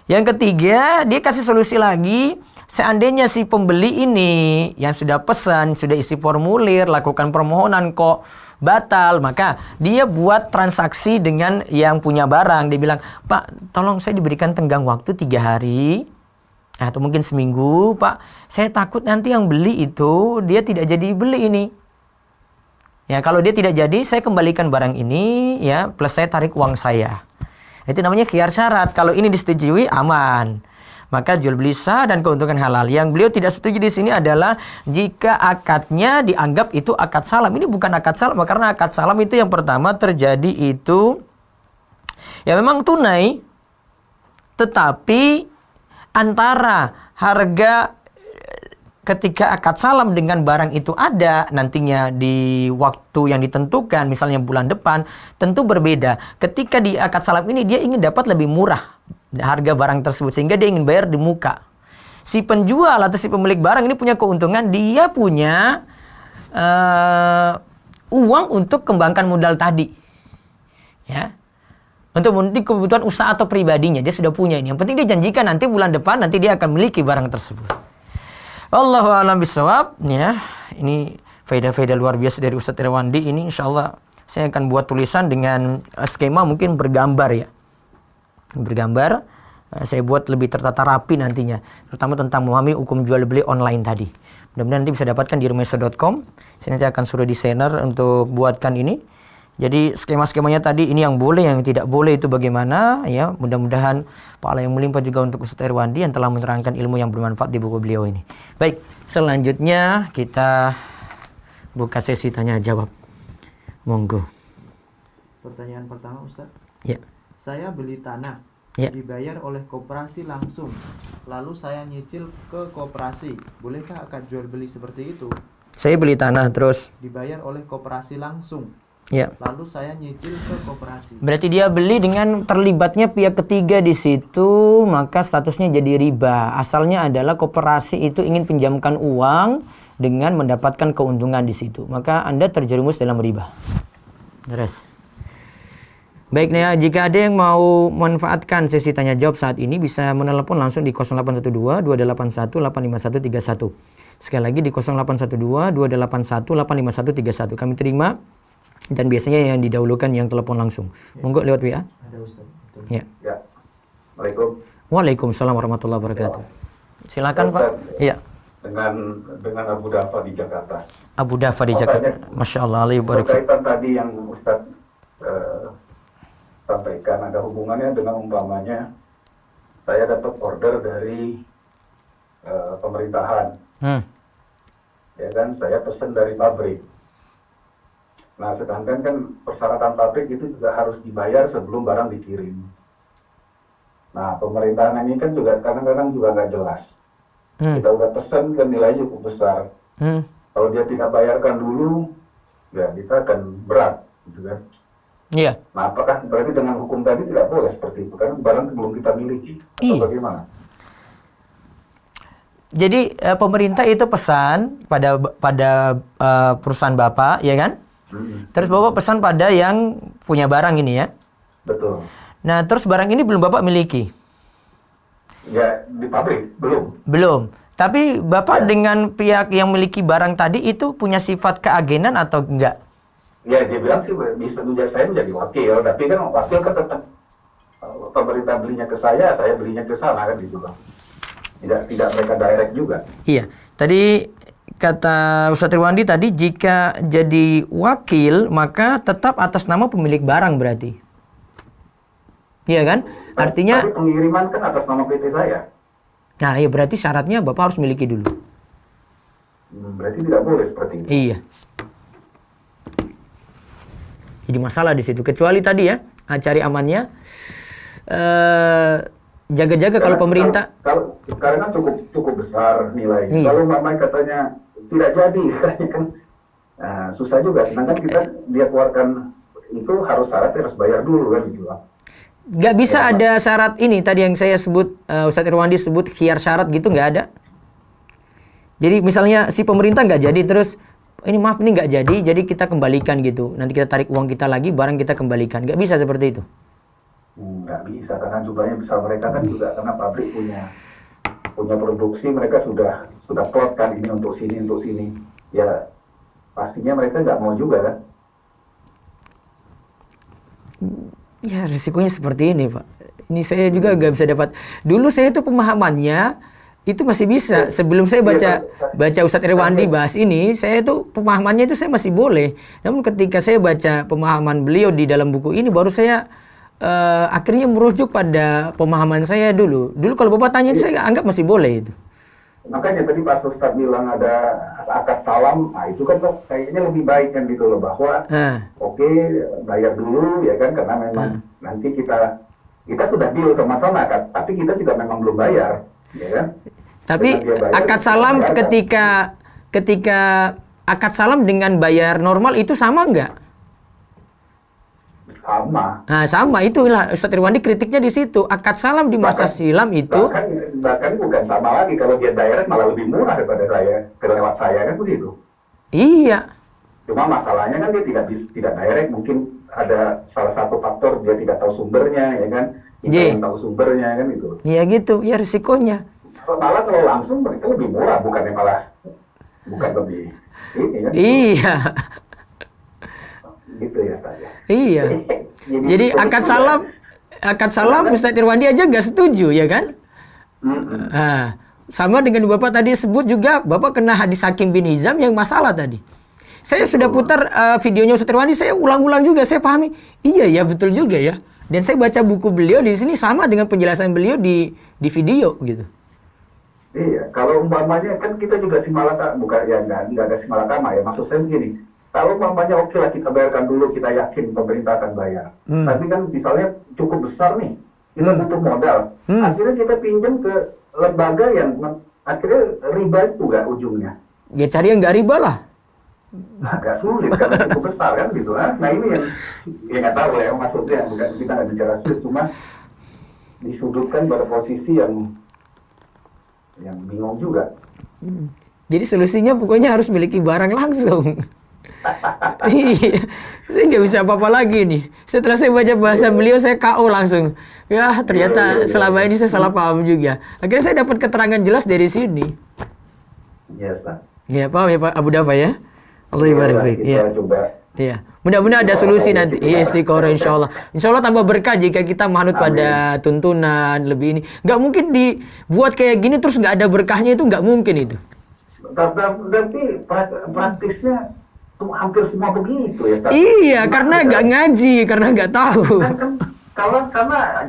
Yang ketiga, dia kasih solusi lagi. Seandainya si pembeli ini yang sudah pesan, sudah isi formulir, lakukan permohonan kok batal, maka dia buat transaksi dengan yang punya barang. Dia bilang, Pak, tolong saya diberikan tenggang waktu 3 hari atau mungkin seminggu, Pak. Saya takut nanti yang beli itu dia tidak jadi beli ini. Ya, kalau dia tidak jadi, saya kembalikan barang ini ya, plus saya tarik uang saya. Itu namanya khiyar syarat. Kalau ini disetujui, aman. Maka jual beli sah dan keuntungan halal. Yang beliau tidak setuju di sini adalah jika akadnya dianggap itu akad salam. Ini bukan akad salam, karena akad salam itu yang pertama terjadi itu ya memang tunai, tetapi antara harga ketika akad salam dengan barang itu ada nantinya di waktu yang ditentukan, misalnya bulan depan, tentu berbeda. Ketika di akad salam ini dia ingin dapat lebih murah harga barang tersebut, sehingga dia ingin bayar di muka. Si penjual atau si pemilik barang ini punya keuntungan, dia punya uang untuk kembangkan modal tadi, ya, untuk memenuhi kebutuhan usaha atau pribadinya. Dia sudah punya ini. Yang penting dia janjikan nanti bulan depan nanti dia akan memiliki barang tersebut. Allahu a'lam bishawab. Ya, ini faedah-faedah luar biasa dari Ustadz Irwandi. Ini insyaallah saya akan buat tulisan dengan skema mungkin bergambar ya. Bergambar, saya buat lebih tertata rapi nantinya, terutama tentang memahami hukum jual beli online tadi. Mudah-mudahan nanti bisa dapatkan di rumaiso.com. Saya nanti akan suruh desainer untuk buatkan ini. Jadi skema-skemanya tadi, ini yang boleh, yang tidak boleh itu bagaimana ya. Mudah-mudahan pahala yang melimpah juga untuk Ustadz Irwandi yang telah menerangkan ilmu yang bermanfaat di buku beliau ini. Baik, selanjutnya kita buka sesi tanya jawab. Monggo. Pertanyaan pertama, Ustadz. Ya. Saya beli tanah, Ya. dibayar oleh koperasi langsung, lalu saya nyicil ke koperasi. Bolehkah akad jual beli seperti itu? Saya beli tanah terus. Dibayar oleh koperasi langsung, Ya. lalu saya nyicil ke koperasi. Berarti dia beli dengan terlibatnya pihak ketiga di situ, maka statusnya jadi riba. Asalnya adalah koperasi itu ingin pinjamkan uang dengan mendapatkan keuntungan di situ. Maka Anda terjerumus dalam riba. Terus. Baik, nah, jika ada yang mau memanfaatkan sesi tanya jawab saat ini bisa menelepon langsung di 0812 281 85131. Sekali lagi di 0812 281 85131 kami terima, dan biasanya yang didahulukan yang telepon langsung. Monggo lewat WA. Ada Ustaz. Betul. Ya. Ya. Waalaikumsalam. Waalaikumsalam warahmatullahi wabarakatuh. Silakan Pak. Iya. Dengan Abu Dafa di Jakarta. Abu Dafa di Jakarta. Masya Allah. Berkaitan tadi yang Ustaz sampaikan, ada hubungannya dengan umpamanya saya dapat order dari pemerintahan. Ya kan, saya pesan dari pabrik. Nah, sedangkan kan persyaratan pabrik itu juga harus dibayar sebelum barang dikirim. Nah, pemerintahan ini kan juga kadang-kadang juga nggak jelas. Kita udah pesan kan nilainya cukup besar. Kalau dia tidak bayarkan dulu, ya kita akan berat, gitu kan. Iya. Nah, apakah berarti dengan hukum tadi tidak boleh seperti itu? Karena barang belum kita miliki. Atau bagaimana? Jadi pemerintah itu pesan pada perusahaan Bapak, ya kan? Terus Bapak pesan pada yang punya barang ini ya? Betul. Nah, terus barang ini belum Bapak miliki? Ya, di pabrik belum. Belum. Tapi Bapak dengan pihak yang memiliki barang tadi itu punya sifat keagenan atau enggak? Ya, dia bilang sih bisa saya menjadi wakil, tapi kan wakil kan tetap pemerintah belinya ke saya belinya ke sana kan gitu Bang. Tidak mereka direct juga. Iya. Tadi kata Ustaz Irwandi tadi, jika jadi wakil maka tetap atas nama pemilik barang berarti. Iya kan? Artinya tapi pengiriman kan atas nama PT saya. Nah, iya berarti syaratnya Bapak harus miliki dulu. Berarti tidak boleh seperti itu. Iya. Jadi masalah di situ. Kecuali tadi ya, cari amannya. Jaga-jaga kalau pemerintah. Karena cukup besar nilainya. Iya. Kalau mamai katanya tidak jadi, katanya kan susah juga. Sedangkan dia keluarkan itu harus bayar dulu kan gitu. Nggak bisa ada syarat ini tadi yang saya sebut, Ustadz Irwandi sebut khiar syarat gitu, nggak ada. Jadi misalnya si pemerintah nggak jadi, terus ini maaf ini nggak jadi kita kembalikan gitu. Nanti kita tarik uang kita lagi, barang kita kembalikan. Nggak bisa seperti itu. Nggak bisa, karena jumlahnya besar. Mereka kan juga karena pabrik punya produksi, mereka sudah plot kan ini untuk sini. Ya pastinya mereka nggak mau juga kan. Ya resikonya seperti ini Pak. Ini saya juga nggak bisa dapat. Dulu saya itu pemahamannya itu masih bisa. Sebelum saya baca Ustadz Irwandi bahas ini, saya itu pemahamannya itu saya masih boleh. Namun ketika saya baca pemahaman beliau di dalam buku ini, baru saya akhirnya merujuk pada pemahaman saya dulu. Dulu kalau Bapak tanya, saya anggap masih boleh itu. Makanya tadi Pak Ustadz bilang ada akad salam, nah itu kan kayaknya lebih baik kan gitu loh, bahwa oke, bayar dulu ya kan, karena memang nanti kita sudah deal sama-sama kan, tapi kita juga memang belum bayar, ya kan. Tapi akad salam ketika akad salam dengan bayar normal itu sama nggak? Sama. Nah, sama, itulah Ustadz Irwandi kritiknya di situ. Akad salam di masa silam itu bahkan bukan sama lagi, kalau dia direct malah lebih murah daripada saya, lewat saya kan begitu. Iya. Cuma masalahnya kan dia tidak direct, mungkin ada salah satu faktor dia tidak tahu sumbernya, ya kan? Kita yang tahu sumbernya kan gitu. Iya gitu, ya risikonya. Malah kalau langsung mereka lebih murah, bukan lebih ini kan? Iya. Gitu ya saja. Iya. Jadi akad salam Ustadz Irwandi aja nggak setuju, ya kan? Nah, sama dengan Bapak tadi sebut juga, Bapak kena hadis Hakim bin Hizam yang masalah tadi. Saya sudah putar videonya Ustadz Irwandi, saya ulang-ulang juga, saya pahami. Iya ya, betul juga ya. Dan saya baca buku beliau di sini sama dengan penjelasan beliau di video gitu. Iya, kalau umpamanya kan kita juga simalakama, bukan ya nggak ada simalakama ya. Maksud saya begini, kalau umpamanya oke lah kita bayarkan dulu, kita yakin pemerintah akan bayar. Tapi kan misalnya cukup besar nih, kita butuh modal. Akhirnya kita pinjam ke lembaga yang akhirnya riba itu nggak ujungnya. Ya cari yang nggak riba lah. Agak sulit karena cukup besar kan gitu. Nah ini yang nggak tahu ya maksudnya, bukan kita nggak bicara sulit, cuma disudutkan pada posisi yang bingung juga. Jadi solusinya pokoknya harus miliki barang langsung. Iya, saya nggak bisa apa-apa lagi nih. Setelah saya baca bahasa beliau, saya KO langsung. Ya ternyata selama ini saya salah paham juga. Akhirnya saya dapat keterangan jelas dari sini. Iya, Ustaz. Ya, paham ya Pak Abu Dafa ya? Allah ibarik fiik. Kita Iya. coba. Iya. Mudah-mudahan ada solusi nanti. Iya, istiqoroh insyaallah. Insyaallah tambah berkah jika kita manut pada tuntunan lebih ini. Nggak mungkin dibuat kayak gini terus nggak ada berkahnya, itu nggak mungkin itu. Tapi praktisnya hampir semua begitu ya, Ustaz. Iya, karena nggak ngaji, karena nggak tahu. Kan karena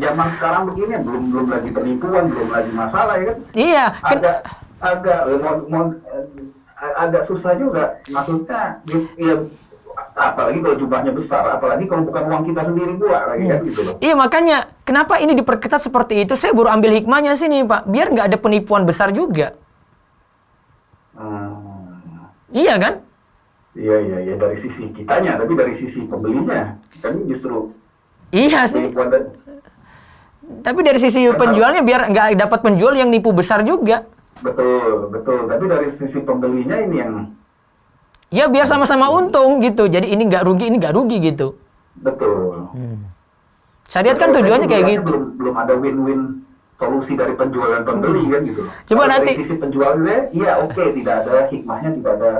zaman sekarang begini belum lagi penipuan, belum lagi masalah ya kan. Iya, agak susah juga, maksudnya ya, apalagi kalau jumlahnya besar, apalagi kalau bukan uang kita sendiri buat lagi kan gitu loh. Iya, makanya kenapa ini diperketat seperti itu? Saya baru ambil hikmahnya sini Pak, biar nggak ada penipuan besar juga. Iya kan? Iya dari sisi kitanya, tapi dari sisi pembelinya kan justru iya sih. penipuan dan Tapi dari sisi penjualnya biar nggak dapat penjual yang nipu besar juga. betul. Tapi dari sisi pembelinya ini yang Ya biar sama-sama untung gitu. Jadi ini nggak rugi, ini nggak rugi gitu. betul. Syariat kan tujuannya kayak gitu. Belum ada win-win solusi dari penjual dan pembeli kan gitu. Coba Kalau nanti. dari sisi penjualnya, iya oke, tidak ada hikmahnya, tidak ada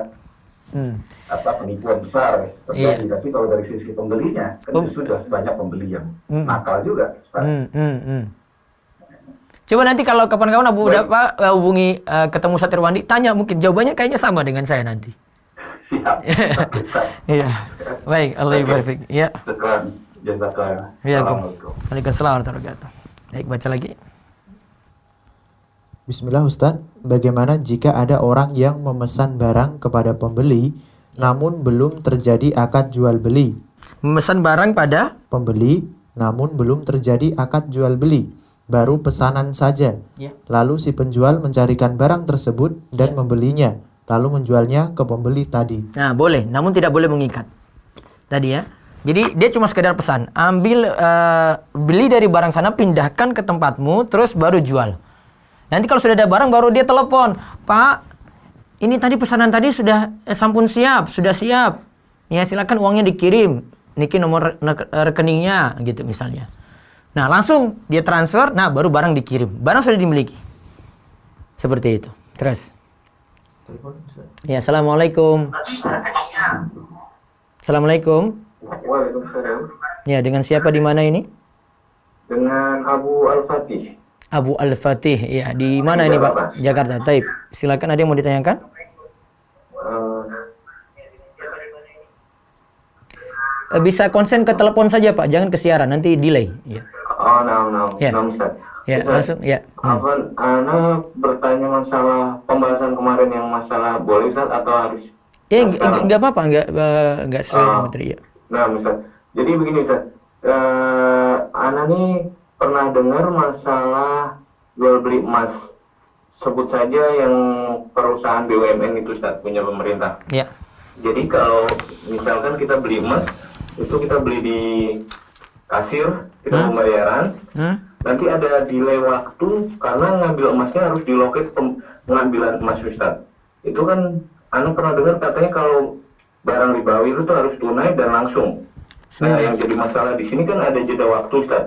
penipuan besar terjadi. Iya. Tapi kalau dari sisi pembelinya, kan justru sudah banyak pembeli yang nakal juga. Coba nanti kalau kapan-kapan Abu Dafa hubungi ketemu Ustaz Irwandi, tanya, mungkin jawabannya kayaknya sama dengan saya nanti. Siap. Iya. Baik, Allah ibarik fiik. Iya. Sekarang, jazakallah. Assalamualaikum. Waalaikumsalam warahmatullahi wabarakatuh. Baik, baca lagi. Bismillah Ustadz, bagaimana jika ada orang yang memesan barang kepada pembeli, namun belum terjadi akad jual beli? Memesan barang pada Pembeli, namun belum terjadi akad jual beli, baru pesanan saja. Ya. Lalu si penjual mencarikan barang tersebut dan membelinya, lalu menjualnya ke pembeli tadi. Nah, boleh, namun tidak boleh mengikat. Tadi ya. Jadi dia cuma sekedar pesan, ambil beli dari barang sana, pindahkan ke tempatmu, terus baru jual. Nanti kalau sudah ada barang baru dia telepon, Pak, ini tadi pesanan tadi sudah sampun siap, sudah siap. Ya silakan uangnya dikirim, niki nomor rekeningnya gitu misalnya. Nah langsung dia transfer, nah baru barang dikirim, barang sudah dimiliki. Seperti itu. Terus. Ya, assalamualaikum. Assalamualaikum. Waalaikumsalam. Ya, dengan siapa di mana ini? Dengan Abu Al-Fatih. Abu Al-Fatih. Ya, di mana ini Pak? Jakarta. Taib. Silakan, ada yang mau ditanyakan? Bisa konsen ke telepon saja Pak, jangan ke siaran, nanti delay. Ya. Ya. Ustaz. Ya, langsung ya. Ana bertanya masalah pembahasan kemarin yang masalah boleh Ustaz atau harus? Ya, enggak apa-apa, enggak sesuai dengan materi ya. Nah, Ustaz. Jadi begini Ustaz. Ana nih pernah dengar masalah jual beli emas. Sebut saja yang perusahaan BUMN itu Ustaz, punya pemerintah. Ya. Jadi kalau misalkan kita beli emas, itu kita beli di kasir, kita pembayaran. Nanti ada delay waktu karena ngambil emasnya harus di loket pengambilan emas Ustaz. Itu kan Anda pernah dengar katanya kalau barang ribawi itu tuh harus tunai dan langsung. Nah, yang jadi masalah di sini kan ada jeda waktu Ustaz.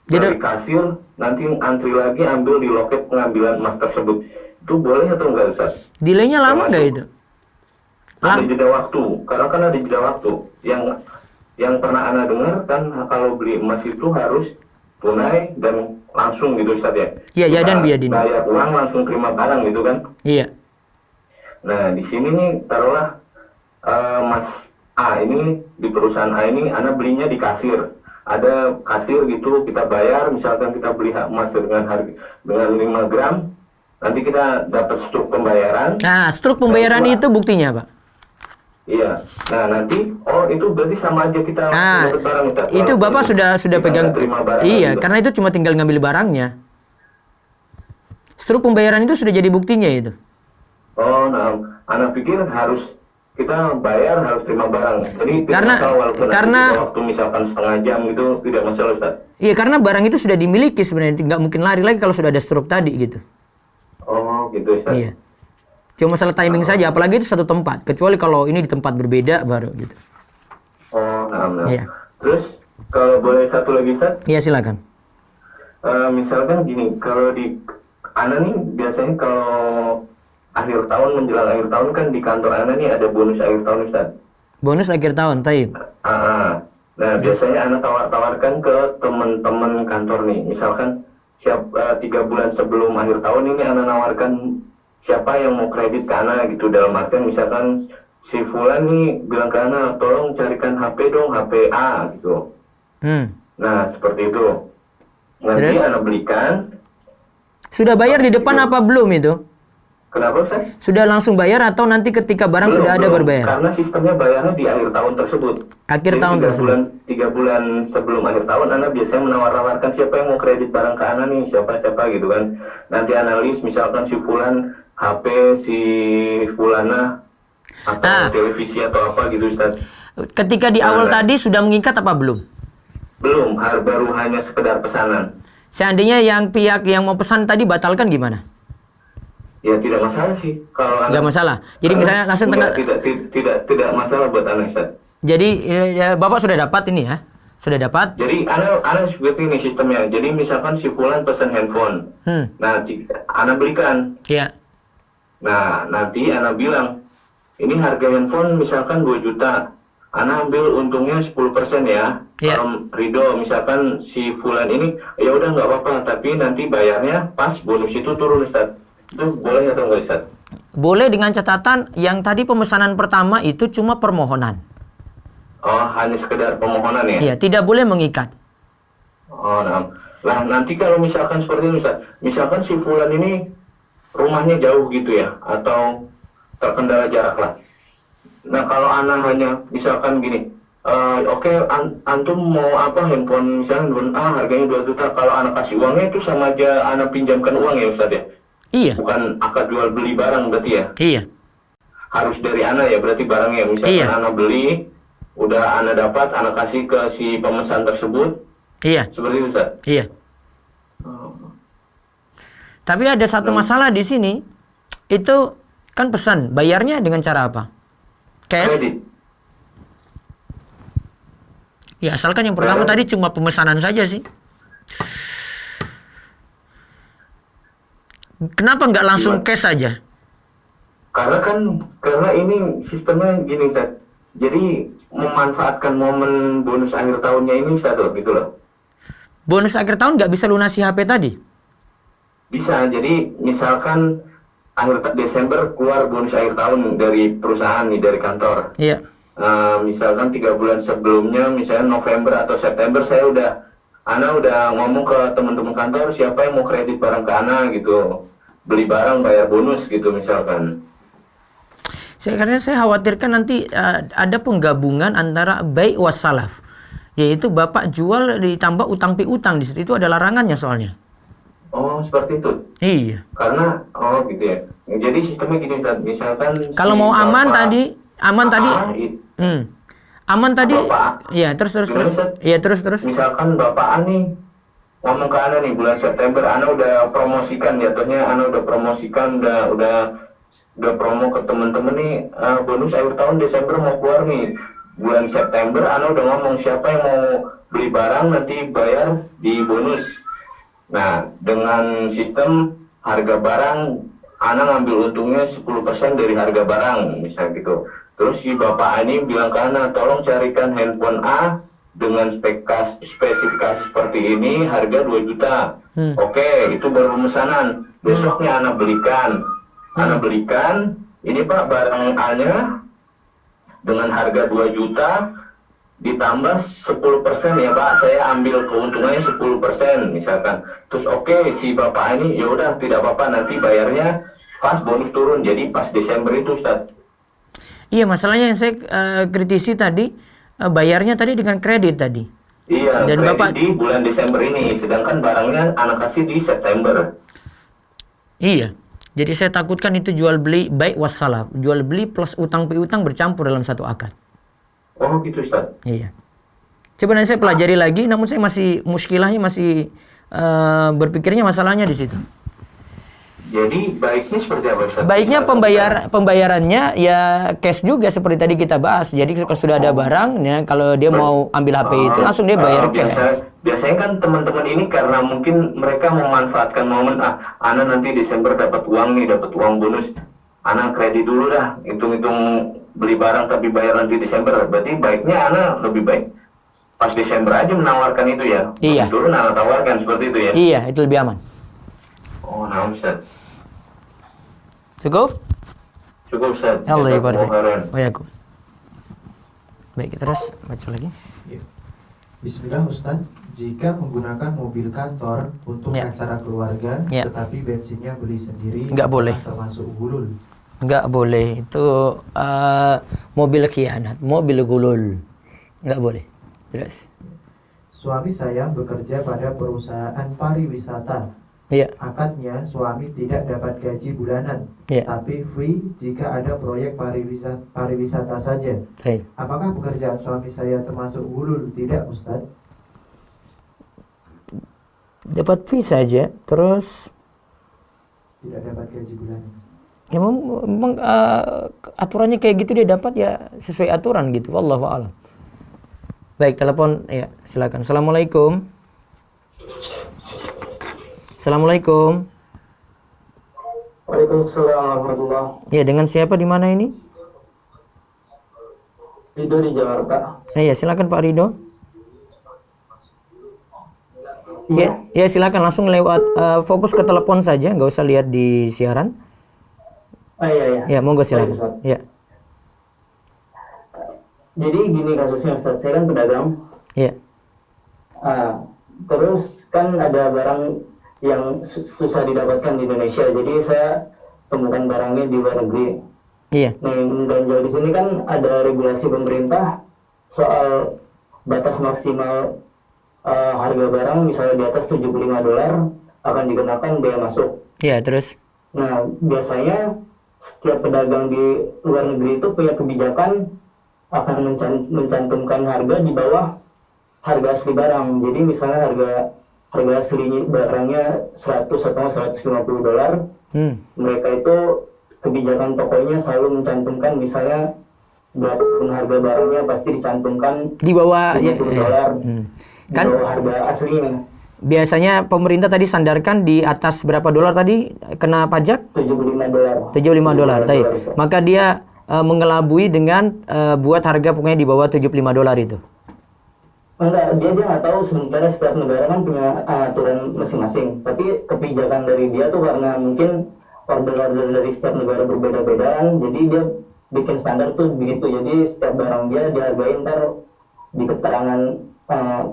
Dari kasir nanti antri lagi ambil di loket pengambilan emas tersebut. Itu boleh atau enggak Ustaz? Delaynya lama enggak itu? Ada jeda waktu, karena kan ada jeda waktu. Yang pernah Anda dengar kan kalau beli emas itu harus tunai dan langsung gitu Ustaz ya. Iya, ya dan biadin. Bayar uang langsung terima barang gitu kan. Iya. Nah, di sini nih taruhlah Mas A ini di perusahaan A ini Anda belinya di kasir. Ada kasir gitu, kita bayar, misalkan kita beli emas dengan harga dengan 5 gram, nanti kita dapat struk pembayaran. Nah, struk pembayaran itu buktinya, Pak. Iya. Nah, nanti itu berarti sama aja kita dapat barang kita. Itu Bapak sudah pegang. Iya, gitu. Karena itu cuma tinggal ngambil barangnya. Struk pembayaran itu sudah jadi buktinya itu. Oh, nah, Anda pikir harus kita bayar harus terima barang. Jadi karena waktu misalkan setengah jam gitu tidak masalah Ustaz. Iya, karena barang itu sudah dimiliki sebenarnya, nggak mungkin lari lagi kalau sudah ada struk tadi gitu. Oh, gitu Ustaz. Iya. Cuma masalah timing saja, apalagi itu satu tempat. Kecuali kalau ini di tempat berbeda baru gitu. Oh, nah. Iya. Terus kalau boleh satu lagi Ustaz? Iya, silakan. Misalkan gini, kalau di Ana nih biasanya kalau akhir tahun menjelang akhir tahun kan di kantor Ana nih ada bonus akhir tahun Ustaz. Bonus akhir tahun, taib. Nah biasanya Ana tawarkan ke teman-teman kantor nih, misalkan 3 bulan sebelum akhir tahun ini Ana nawarkan siapa yang mau kredit ke Ana gitu, dalam artian misalkan si Fulan nih bilang ke Ana, tolong carikan HP dong, HP A gitu. Nah seperti itu. Nanti Terus? Ana belikan. Sudah bayar di depan apa belum itu? Kenapa Ustaz? Sudah langsung bayar atau nanti ketika barang sudah ada baru bayar? Karena sistemnya bayarnya di akhir tahun tersebut. Akhir Jadi tahun tersebut. 3 bulan sebelum akhir tahun Anda biasanya menawar-nawarkan siapa yang mau kredit barang ke Anda nih, siapa gitu kan. Nanti analis misalkan si Fulan HP si Fulana atau televisi atau apa gitu Ustaz. Ketika di awal tadi sudah mengikat apa belum? Belum, baru hanya sekedar pesanan. Seandainya yang pihak yang mau pesan tadi batalkan gimana? Ya tidak masalah sih kalau Nggak masalah. Jadi misalnya langsung tengah. Tidak masalah buat Anda Ustaz. Jadi Bapak sudah dapat ini ya? Sudah dapat? Jadi Ana seperti ini sistemnya. Jadi misalkan si Fulan pesan handphone. Nah, Ana belikan. Iya. Nah, nanti Ana bilang, ini harga handphone misalkan 2 juta. Ana ambil untungnya 10% ya. Iya. Kalau Ridho misalkan si Fulan ini, ya udah nggak apa-apa, tapi nanti bayarnya pas bonus itu turun Ustaz. Itu boleh atau nggak Ustaz? Boleh dengan catatan yang tadi pemesanan pertama itu cuma permohonan. Oh, hanya sekedar permohonan ya? Iya, tidak boleh mengikat. Oh, nah. Lah, nanti kalau misalkan seperti itu Ustaz, misalkan si Fulan ini rumahnya jauh gitu ya, atau terkendala jarak lah. Nah, kalau Ana hanya misalkan gini, oke, antum mau apa handphone misalnya handphone A harganya 2 juta, kalau Ana kasih uangnya itu sama aja Ana pinjamkan uang ya Ustaz ya? Iya. Bukan akad jual beli barang berarti ya? Iya. Harus dari Ana ya berarti barangnya. Misalkan Iya. Ana beli, udah Ana dapat, Ana kasih ke si pemesan tersebut. Iya. Seperti itu Ustaz? Iya. Tapi ada satu masalah di sini. Itu kan pesan, bayarnya dengan cara apa? Cash? Kredit. Ya, asalkan yang pertama tadi cuma pemesanan saja sih. Kenapa nggak langsung cash saja? Karena ini sistemnya gini Ustaz. Jadi memanfaatkan momen bonus akhir tahunnya ini Ustaz gitu loh. Bonus akhir tahun nggak bisa lunasi HP tadi? Bisa. Jadi misalkan akhir Desember keluar bonus akhir tahun dari perusahaan nih, dari kantor. Iya. Misalkan 3 bulan sebelumnya, misalnya November atau September, Ana udah ngomong ke teman-teman kantor siapa yang mau kredit barang ke Ana gitu, beli barang bayar bonus gitu misalkan. Karena saya khawatirkan nanti ada penggabungan antara bai' was salaf, yaitu bapak jual ditambah utang piutang di situ, itu ada larangannya soalnya. Oh seperti itu. Iya. Karena gitu ya. Jadi sistemnya gini Ustaz, misalkan kalau mau aman tadi. Bapak, iya terus. Iya terus. Misalkan Bapak Ani ngomong ke Ana nih bulan September, Ana udah promosikan jatuhnya, Ana udah promosikan, udah promo ke temen-temen nih, bonus akhir tahun Desember mau keluar nih. Bulan September Ana udah ngomong siapa yang mau beli barang nanti bayar di bonus. Nah, dengan sistem harga barang Ana ngambil untungnya 10% dari harga barang, misalnya gitu. Terus si Bapak Ani bilang ke Ana, tolong carikan handphone A dengan spesifikasi seperti ini, harga 2 juta. Oke, itu baru pemesanan. Besoknya Ana belikan. Ini Pak barang A-nya dengan harga 2 juta ditambah 10% ya Pak, saya ambil keuntungannya 10% misalkan. Terus oke, si Bapak ini ya udah tidak apa-apa, nanti bayarnya pas bonus turun, jadi pas Desember itu Ustaz. Iya, masalahnya yang saya kritisi tadi, bayarnya tadi dengan kredit tadi. Iya, dan kredit Bapak di bulan Desember ini, sedangkan barangnya anak kasih di September. Iya. Jadi saya takutkan itu jual beli bai' was salaf, jual beli plus utang piutang bercampur dalam satu akad. Oh gitu Ustaz. Iya. Coba nanti saya pelajari lagi, namun saya masih muskilahnya masih berpikirnya masalahnya di situ. Jadi baiknya seperti apa Ustaz? Baiknya pembayarannya ya cash juga seperti tadi kita bahas. Jadi kalau sudah ada barang, ya kalau dia mau ambil HP itu langsung dia bayar cash. Biasanya kan teman-teman ini karena mungkin mereka memanfaatkan momen, Ana nanti Desember dapat uang nih, dapat uang bonus. Ana kredit dulu dah, hitung-hitung beli barang tapi bayar nanti Desember. Berarti baiknya Ana lebih baik pas Desember aja menawarkan itu ya. Iya. Dulu Ana tawarkan seperti itu ya. Iya, itu lebih aman. Oh, nah Ustaz. Cukup? Cukup Ustaz. Allah ya Jazakumullah khairan. Waalaikum. Baik, kita terus baca lagi. Ya. Bismillah Ustaz, jika menggunakan mobil kantor untuk Ya. acara keluarga, Ya. tetapi bensinnya beli sendiri, Nggak boleh. termasuk gulul. Nggak boleh, itu mobil khianat, mobil gulul. Nggak boleh. Terus? Suami saya bekerja pada perusahaan pariwisata. Iya, Akadnya suami tidak dapat gaji bulanan, iya. tapi free jika ada proyek pariwisata saja. Baik. Apakah pekerjaan suami saya termasuk gulul? Tidak, Ustaz. Dapat fee saja, terus Tidak dapat gaji bulanan. ya memang aturannya kayak gitu, dia dapat ya sesuai aturan gitu. Wallahu a'lam. Baik, telepon ya, silakan. Assalamualaikum. Assalamualaikum. Waalaikumsalam warahmatullahi. Ya, dengan siapa di mana ini? Ridho di Jakarta. Ya, silakan Pak Ridho. Ya, silakan langsung lewat fokus ke telepon saja, nggak usah lihat di siaran. Iya. Ya, monggo Baik, silakan. Ustaz. Ya, Jadi gini kasusnya Ustaz, saya kan pedagang. ya, Terus kan ada barang yang susah didapatkan di Indonesia, jadi saya temukan barangnya di luar negeri. iya, Nah, yang ganjal di sini kan ada regulasi pemerintah soal batas maksimal harga barang, misalnya di atas $75 akan dikenakan bea masuk. ya, terus. Nah, biasanya setiap pedagang di luar negeri itu punya kebijakan akan mencantumkan harga di bawah harga asli barang. Jadi misalnya harga asli barangnya 100 atau $150, mereka itu kebijakan tokonya selalu mencantumkan misalnya berapapun harga barangnya pasti dicantumkan Di bawah ya, $50 di kan bawah harga aslinya. biasanya pemerintah tadi sandarkan di atas berapa dolar tadi kena pajak? $75. $75. Baik. Ustaz. Maka dia mengelabui dengan buat harga pokoknya di bawah $75 itu. Enggak, dia nggak tahu, sementara setiap negara kan punya aturan masing-masing. Tapi kebijakan dari dia tuh karena mungkin order-order dari setiap negara berbeda-bedaan, jadi dia bikin standar tuh begitu. Jadi setiap barang dia dihargain ntar di keterangan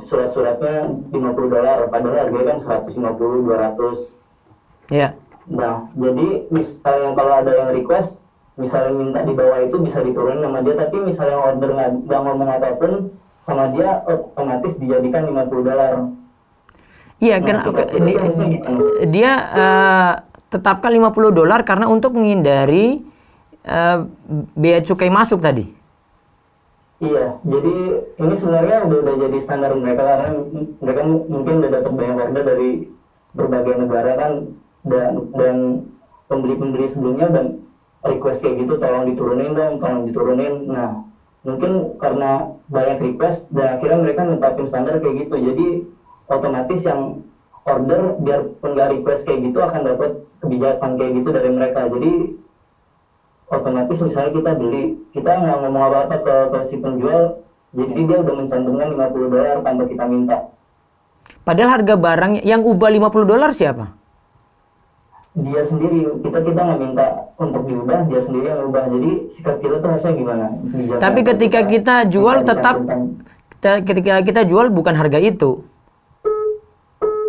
surat-suratnya $50, padahal harganya kan 150, 200. Ya. Nah, jadi misalnya kalau ada yang request, misalnya minta di bawah itu bisa diturunin sama dia, tapi misalnya order nggak ngomong apapun sama dia, otomatis dijadikan $50. Iya, Nah, kan dia tetapkan $50 karena untuk menghindari bea cukai masuk tadi. Iya, jadi ini sebenarnya udah jadi standar mereka karena mereka mungkin udah dapat banyak order dari berbagai negara kan, dan pembeli-pembeli sebelumnya dan request kayak gitu, tolong diturunin dong, tolong diturunin. Nah, mungkin karena banyak request dan akhirnya mereka netapin standar kayak gitu, jadi otomatis yang order biarpun nggak request kayak gitu akan dapat kebijakan kayak gitu dari mereka. Jadi otomatis misalnya kita beli, kita nggak ngomong apa-apa ke si penjual, jadi dia udah mencantumkan $50 tanpa kita minta. Padahal harga barang yang ubah $50 siapa? Dia sendiri, kita nggak minta untuk diubah, dia sendiri yang ubah. Jadi sikap kita tuh harusnya gimana? Kebijakan Tapi ketika kita jual tetap ketika kita jual bukan harga itu.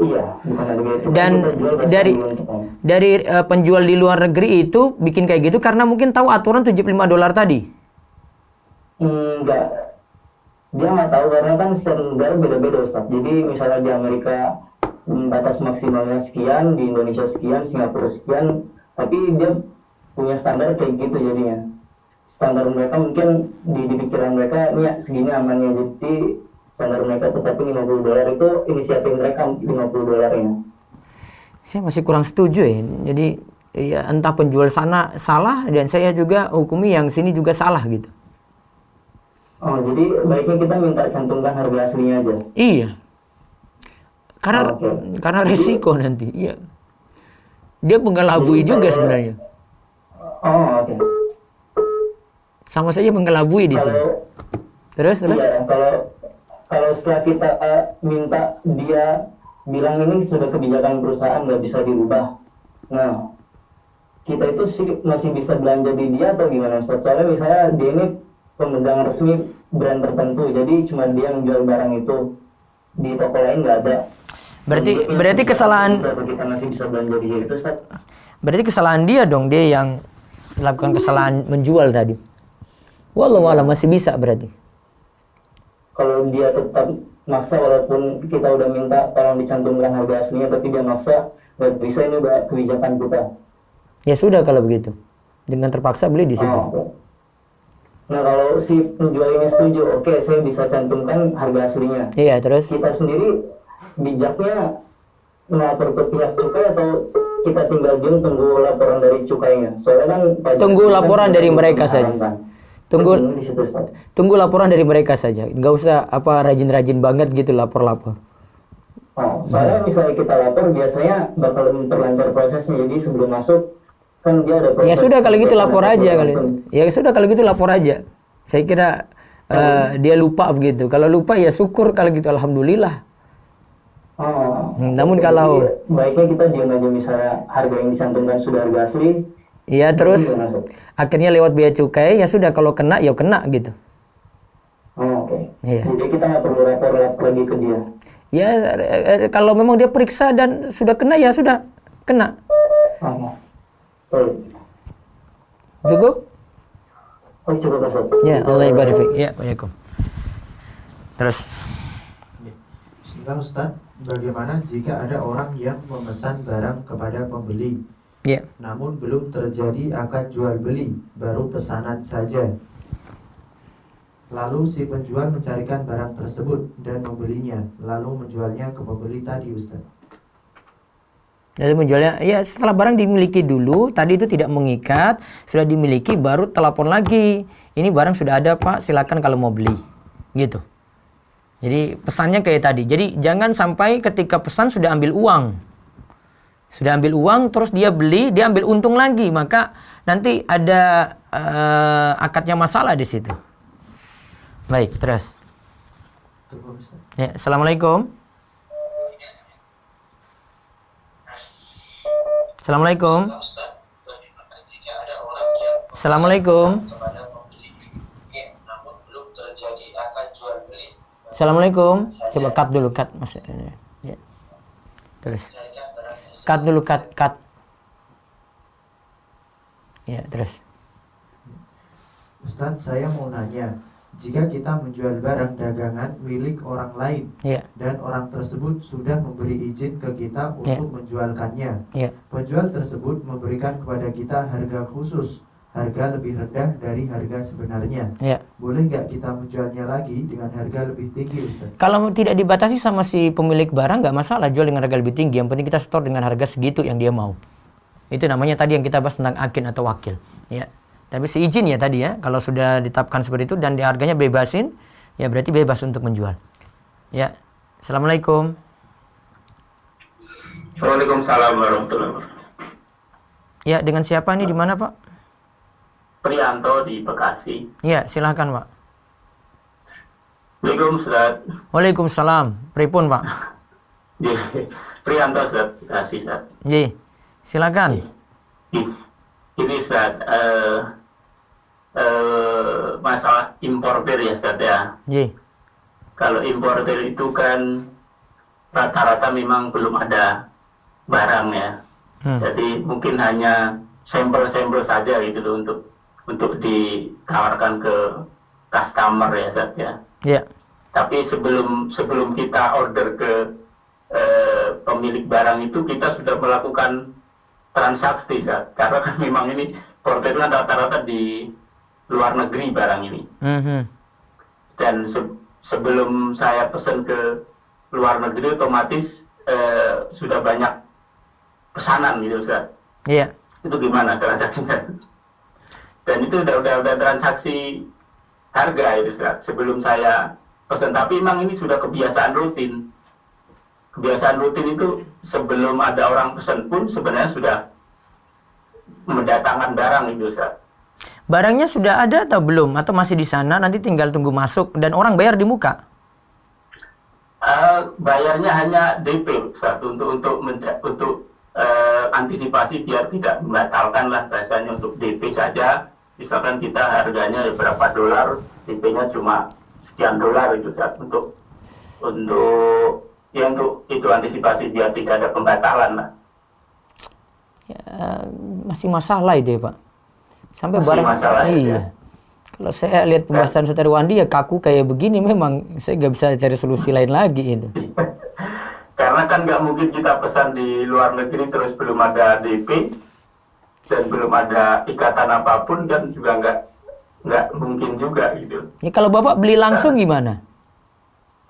Iya, bukan harga itu. Dan Kita jual dari penjual di luar negeri itu bikin kayak gitu karena mungkin tahu aturan $75 tadi. Enggak, dia nggak tahu karena kan setiap negara beda-beda Ustaz. Jadi misalnya di Amerika batas maksimalnya sekian, di Indonesia sekian, Singapura sekian, tapi dia punya standar kayak gitu jadinya. Standar mereka mungkin di pikiran mereka ini segini amannya, jadi standar mereka tetapi $50 itu inisiatif mereka $50-nya. Saya masih kurang setuju ya. Jadi ya entah penjual sana salah dan saya juga hukumi yang sini juga salah gitu. Oh, jadi baiknya kita minta cantumkan harga aslinya aja. Iya. Karena Oke. karena resiko nanti. Iya. Dia mengelabui juga sebenarnya. Oh, oke. Sama saja mengelabui di sini. Kalau Terus. iya, kalau setelah kita minta dia bilang ini sudah kebijakan perusahaan nggak bisa dirubah. Nah, kita itu sih masih bisa belanja di dia atau gimana Ustaz? Soalnya misalnya dia ini pemegang resmi brand tertentu, jadi cuma dia yang jual barang itu di toko lain nggak ada. Berarti kesalahan Kita masih bisa belanja di situ Ustaz? Berarti kesalahan dia dong, dia yang melakukan kesalahan menjual tadi. Wallahu a'lam, masih bisa berarti. Kalau dia tetap maksa walaupun kita udah minta tolong dicantumkan harga aslinya tapi dia maksa, nggak bisa, ini udah kebijakan kita. Ya sudah kalau begitu. Dengan terpaksa beli di situ. Oke. Nah kalau si penjual ini setuju, oke saya bisa cantumkan harga aslinya. Iya, terus Kita sendiri bijaknya melapor ke pihak cukai atau kita tinggal diam tunggu laporan dari cukainya? Soalnya kan pajak Tunggu kan laporan sudah dari mereka saja. diharamkan. Tunggu- Tergantung di situ, Ustaz. tunggu laporan dari mereka saja. Nggak usah rajin-rajin banget gitu lapor-lapor. Oh, soalnya misalnya kita lapor biasanya bakal memperlancar prosesnya. Jadi sebelum masuk kan dia ada proses. Ya sudah kalau gitu lapor aja kali. langsung. Ya sudah kalau gitu lapor aja. Saya kira dia lupa begitu. Kalau lupa ya syukur, kalau gitu alhamdulillah. Oh. Namun Jadi, kalau baiknya kita diam aja misalnya harga yang dicantumkan sudah harga asli. ya terus Gimana, Ustaz? akhirnya lewat biaya cukai, ya sudah kalau kena ya kena gitu. Oh, oke. Iya. Jadi kita nggak perlu lapor lagi ke dia. Ya kalau memang dia periksa dan sudah kena ya sudah kena. Oh. Oh, Cukup? oh cukup Ustaz. Ya, Allah ibarik fiik. Ya, waalaikum. Terus Bismillah Ustaz, bagaimana jika ada orang yang memesan barang kepada pembeli, ya. namun belum terjadi akad jual beli, baru pesanan saja. Lalu si penjual mencarikan barang tersebut dan membelinya, lalu menjualnya ke pembeli tadi Ustaz. Lalu menjualnya, ya setelah barang dimiliki dulu, tadi itu tidak mengikat, sudah dimiliki baru telepon lagi. Ini barang sudah ada Pak, silakan kalau mau beli. Gitu. Jadi pesannya kayak tadi. Jadi jangan sampai ketika pesan sudah ambil uang. Sudah ambil uang, terus dia beli, dia ambil untung lagi. Maka nanti ada akadnya masalah di situ. Baik, terus. Tunggu, Ustaz. Ya, Assalamualaikum. Assalamualaikum. Assalamualaikum. Assalamualaikum. Coba cut dulu, cut. Mas. Ya. Terus. Cut dulu, cut. Ya, terus. Ustaz, saya mau nanya, jika kita menjual barang dagangan milik orang lain Ya, dan orang tersebut sudah memberi izin ke kita untuk menjualkannya, ya. penjual tersebut memberikan kepada kita harga khusus, harga lebih rendah dari harga sebenarnya. Ya. Boleh nggak kita menjualnya lagi dengan harga lebih tinggi, Ustaz? Kalau tidak dibatasi sama si pemilik barang nggak masalah jual dengan harga lebih tinggi. Yang penting kita store dengan harga segitu yang dia mau. Itu namanya tadi yang kita bahas tentang agen atau wakil. Ya. Tapi si izin ya tadi ya. Kalau sudah ditetapkan seperti itu dan di harganya bebasin, ya berarti bebas untuk menjual. Ya. Assalamualaikum. Waalaikumsalam warahmatullahi wabarakatuh. Ya, dengan siapa nih, di mana Pak? Prianto di Bekasi. Ya, silahkan Pak. Assalamualaikum Ustaz. Waalaikumsalam. Pripun Pak? Prianto Ustaz, Bekasi Ustaz. Ji, silakan. Ini Ustaz, masalah importer ya Ustaz ya. Ji. Kalau importer itu kan rata-rata memang belum ada barang ya. Jadi mungkin hanya sampel-sampel saja gitu loh untuk ditawarkan ke customer ya Ustaz ya. Ya. Tapi sebelum kita order ke pemilik barang itu kita sudah melakukan transaksi Ustaz. Karena kan memang ini importer kan rata-rata di luar negeri barang ini. Dan sebelum saya pesan ke luar negeri otomatis sudah banyak pesanan gitu Ustaz. Iya. Itu gimana transaksinya? Dan itu udah transaksi harga itu Ustaz. Sebelum saya pesan, tapi memang ini sudah kebiasaan rutin. Kebiasaan rutin itu sebelum ada orang pesan pun sebenarnya sudah mendatangkan barang itu Ustaz. Barangnya sudah ada atau belum? Atau masih di sana, nanti tinggal tunggu masuk dan orang bayar di muka? Bayarnya hanya DP Ustaz, untuk antisipasi biar tidak membatalkan lah bahasanya, untuk DP saja. Misalkan kita harganya berapa dolar, DP-nya cuma sekian dolar itu Ustaz, untuk itu antisipasi biar tidak ada pembatalan lah. Ya, masih masalah itu ya Pak. Sampai Masih barang masalah, iya. ya. Kalau saya lihat pembahasan Ustaz Irwandi ya kaku kayak begini, memang saya nggak bisa cari solusi lain lagi itu. Karena kan nggak mungkin kita pesan di luar negeri terus belum ada DP dan belum ada ikatan apapun, kan juga nggak mungkin juga gitu. Ya kalau Bapak beli langsung gimana?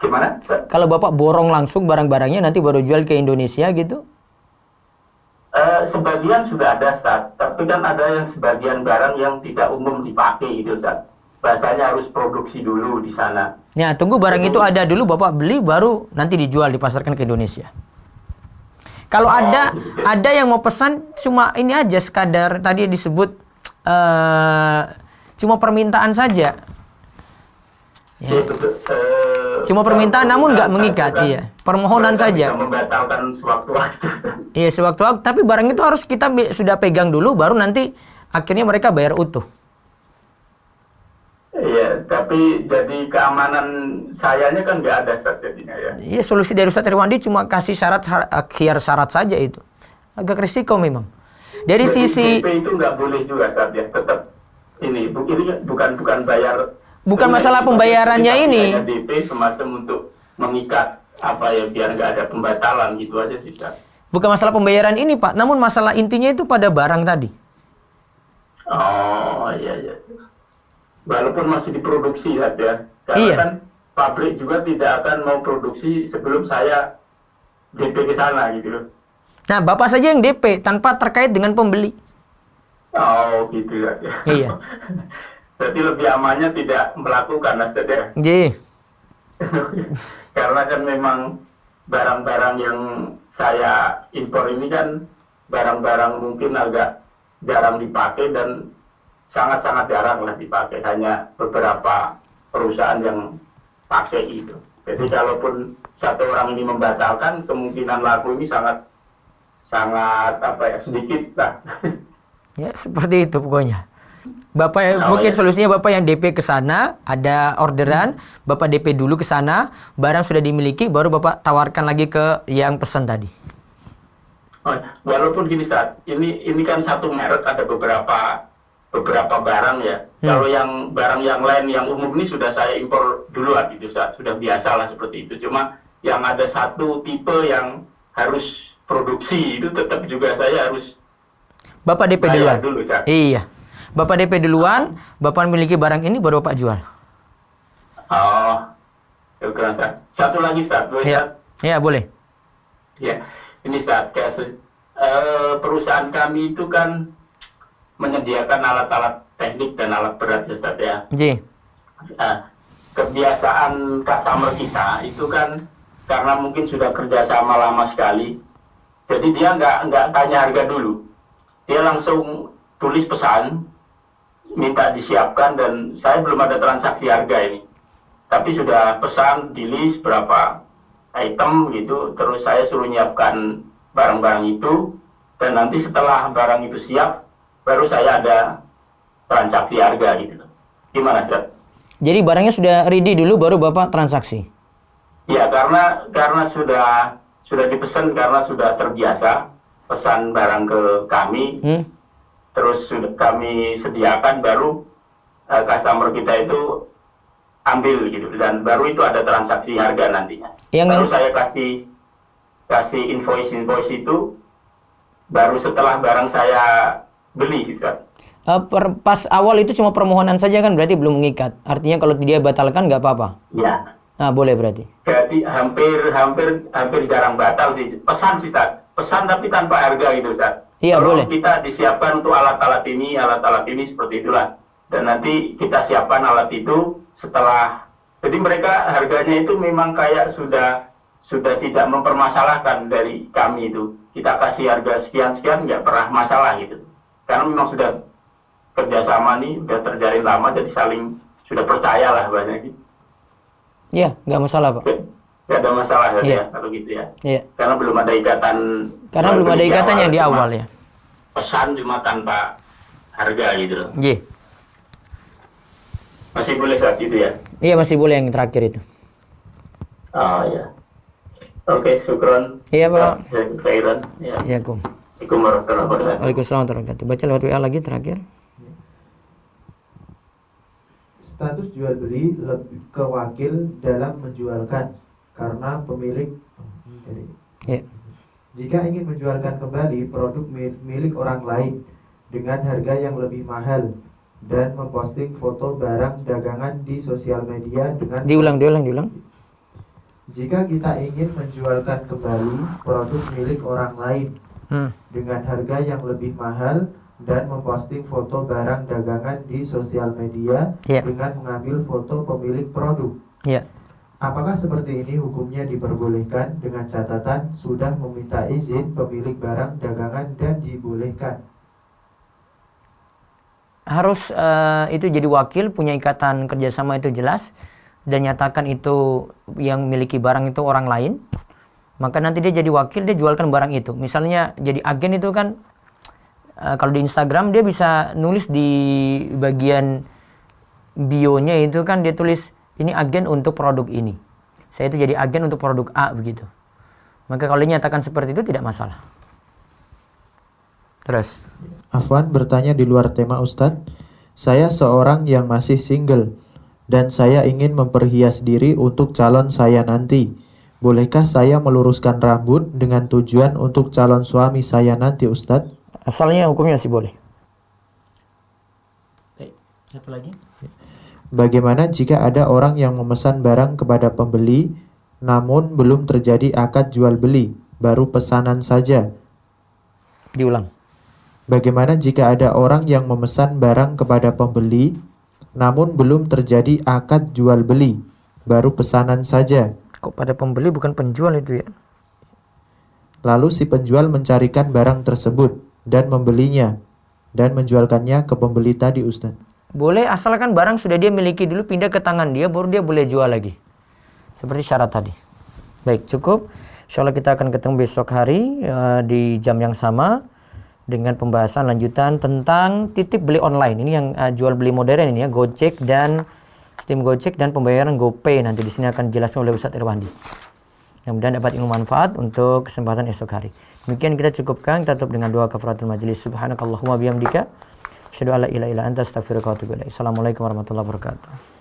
Gimana? Kalau Bapak borong langsung barang-barangnya nanti baru jual ke Indonesia gitu? Sebagian sudah ada Ustaz, tapi kan ada yang sebagian barang yang tidak umum dipakai gitu Ustaz. Bahasanya harus produksi dulu di sana. Ya, tunggu barang itu ada dulu Bapak beli baru nanti dijual, dipasarkan ke Indonesia. Kalau ada yang mau pesan cuma ini aja sekadar tadi disebut cuma permintaan saja. Ya. Cuma permintaan namun nggak mengikat, iya. Permohonan saja. Bisa membatalkan sewaktu-waktu. Iya, sewaktu-waktu. Tapi barang itu harus kita sudah pegang dulu, baru nanti akhirnya mereka bayar utuh. Iya, tapi jadi keamanan sayanya kan nggak ada strateginya ya. Iya, solusi dari Ustaz Irwandi cuma kasih khiar syarat saja itu. Agak risiko memang. Dari Jadi sisi DP itu nggak boleh juga Ustaz ya. Tetap ini bukan bayar. bukan masalah pembayarannya Tapi ini. hanya DP semacam untuk mengikat apa ya, biar nggak ada pembatalan gitu aja sih Ustaz. Bukan masalah pembayaran ini, Pak. Namun masalah intinya itu pada barang tadi. Oh iya. Walaupun masih diproduksi ya. Karena Iya. kan pabrik juga tidak akan mau produksi sebelum saya DP ke sana gitu loh. Nah, Bapak saja yang DP tanpa terkait dengan pembeli. Oh gitu ya. Iya. Jadi lebih amannya tidak melakukan Ustaz ya. Ji. Karena kan memang barang-barang yang saya impor ini kan barang-barang mungkin agak jarang dipakai dan sangat-sangat jarang lah dipakai. Hanya beberapa perusahaan yang pakai itu. Jadi kalaupun satu orang ini membatalkan, kemungkinan laku ini sangat sedikit lah. Ya, seperti itu pokoknya. Bapak mungkin solusinya Bapak yang DP ke sana, ada orderan, Bapak DP dulu ke sana, barang sudah dimiliki, baru Bapak tawarkan lagi ke yang pesan tadi. Oh, walaupun gini Ustaz, ini kan satu merek ada beberapa barang ya. Kalau yang barang yang lain yang umum ini sudah saya impor duluan gitu Ustaz, sudah biasa lah seperti itu. Cuma yang ada satu tipe yang harus produksi itu tetap juga saya harus Bapak DP bayar duluan. dulu Ustaz. Iya. Bapak DP duluan, Bapak memiliki barang ini baru Bapak jual. Oh, oke Ustaz. Satu lagi Ustaz, boleh Ustaz? Ya, boleh. Ya, ini Ustaz, perusahaan kami itu kan menyediakan alat-alat teknik dan alat berat ya Ustaz ya. Ji. Kebiasaan customer kita itu kan karena mungkin sudah kerjasama lama sekali, jadi dia nggak tanya harga dulu, dia langsung tulis pesan, minta disiapkan, dan saya belum ada transaksi harga ini, tapi sudah pesan di list berapa item gitu, terus saya suruh nyiapkan barang-barang itu, dan nanti setelah barang itu siap, baru saya ada transaksi harga gitu. Gimana Ustaz? Jadi barangnya sudah ready dulu baru Bapak transaksi. Ya, karena sudah dipesan, karena sudah terbiasa pesan barang ke kami, terus sudah kami sediakan, baru customer kita itu ambil gitu, dan baru itu ada transaksi harga nantinya. Baru saya kasih invoice itu, baru setelah barang saya beli gitu. Pas awal itu cuma permohonan saja kan, berarti belum mengikat. Artinya kalau dia batalkan nggak apa-apa. Ya. Nah, boleh berarti. Jadi hampir jarang batal sih. Pesan sih, Ustaz. Pesan tapi tanpa harga gitu, Ustaz. Iya, kalau boleh. kita disiapkan untuk alat-alat ini seperti itulah. Dan nanti kita siapkan alat itu setelah. Jadi mereka harganya itu memang kayak sudah tidak mempermasalahkan dari kami itu. Kita kasih harga sekian-sekian nggak pernah masalah gitu. karena memang sudah kerjasama nih, udah terjalin lama, jadi saling sudah percaya lah banyak gitu. Iya, nggak masalah Pak. Nggak ada masalah Iya. ya kalau gitu ya. Iya. Karena belum ada ikatan. Karena belum ada ikatan yang di awal ya. Pesan cuma tanpa harga gitu loh. Iya. Masih boleh saat itu ya? Iya masih boleh yang terakhir itu. Oh ya. Oke, syukron. Iya Pak. Khairan. Ya. Iya Kum. Assalamualaikum warahmatullahi wabarakatuh. Waalaikumsalam warahmatullahi wabarakatuh. Baca lewat WA lagi terakhir. Status jual beli lebih ke wakil dalam menjualkan karena pemilik Iya. jika ingin menjualkan kembali produk milik orang lain dengan harga yang lebih mahal dan memposting foto barang dagangan di sosial media dengan Diulang. jika kita ingin menjualkan kembali produk milik orang lain dengan harga yang lebih mahal dan memposting foto barang dagangan di sosial media dengan mengambil foto pemilik produk. Iya. Apakah seperti ini hukumnya diperbolehkan dengan catatan sudah meminta izin pemilik barang dagangan dan dibolehkan? Harus itu jadi wakil, punya ikatan kerjasama itu jelas, dan nyatakan itu yang memiliki barang itu orang lain. Maka nanti dia jadi wakil, dia jualkan barang itu. Misalnya jadi agen itu kan, kalau di Instagram dia bisa nulis di bagian bio-nya itu kan dia tulis ini agen untuk produk ini. Saya itu jadi agen untuk produk A begitu. Maka kalau dia nyatakan seperti itu tidak masalah. Terus. Afwan bertanya di luar tema Ustadz. Saya seorang yang masih single dan saya ingin memperhias diri untuk calon saya nanti. Bolehkah saya meluruskan rambut dengan tujuan untuk calon suami saya nanti Ustadz? Asalnya hukumnya masih boleh. Satu lagi. Bagaimana jika ada orang yang memesan barang kepada pembeli, namun belum terjadi akad jual beli, baru pesanan saja? Diulang. Bagaimana jika ada orang yang memesan barang kepada pembeli, namun belum terjadi akad jual beli, baru pesanan saja? Kok pada pembeli bukan penjual itu ya? Lalu si penjual mencarikan barang tersebut dan membelinya dan menjualkannya ke pembeli tadi Ustaz. Boleh asalkan barang sudah dia miliki dulu, pindah ke tangan dia, baru dia boleh jual lagi. Seperti syarat tadi. Baik, cukup. Insyaallah kita akan ketemu besok hari di jam yang sama dengan pembahasan lanjutan tentang titip beli online. Ini yang jual beli modern ini ya, Gojek dan sistem Gojek dan pembayaran GoPay. Nanti di sini akan dijelaskan oleh Ustadz Irwandi. Mudah-mudahan dapat ilmu manfaat untuk kesempatan esok hari. Demikian kita cukupkan, kita tutup dengan doa kafaratul majelis. Subhanakallahumma bihamdika asyhadu an la ilaha illa anta astaghfiruka wa atubu ilaik. Assalamualaikum warahmatullahi wabarakatuh.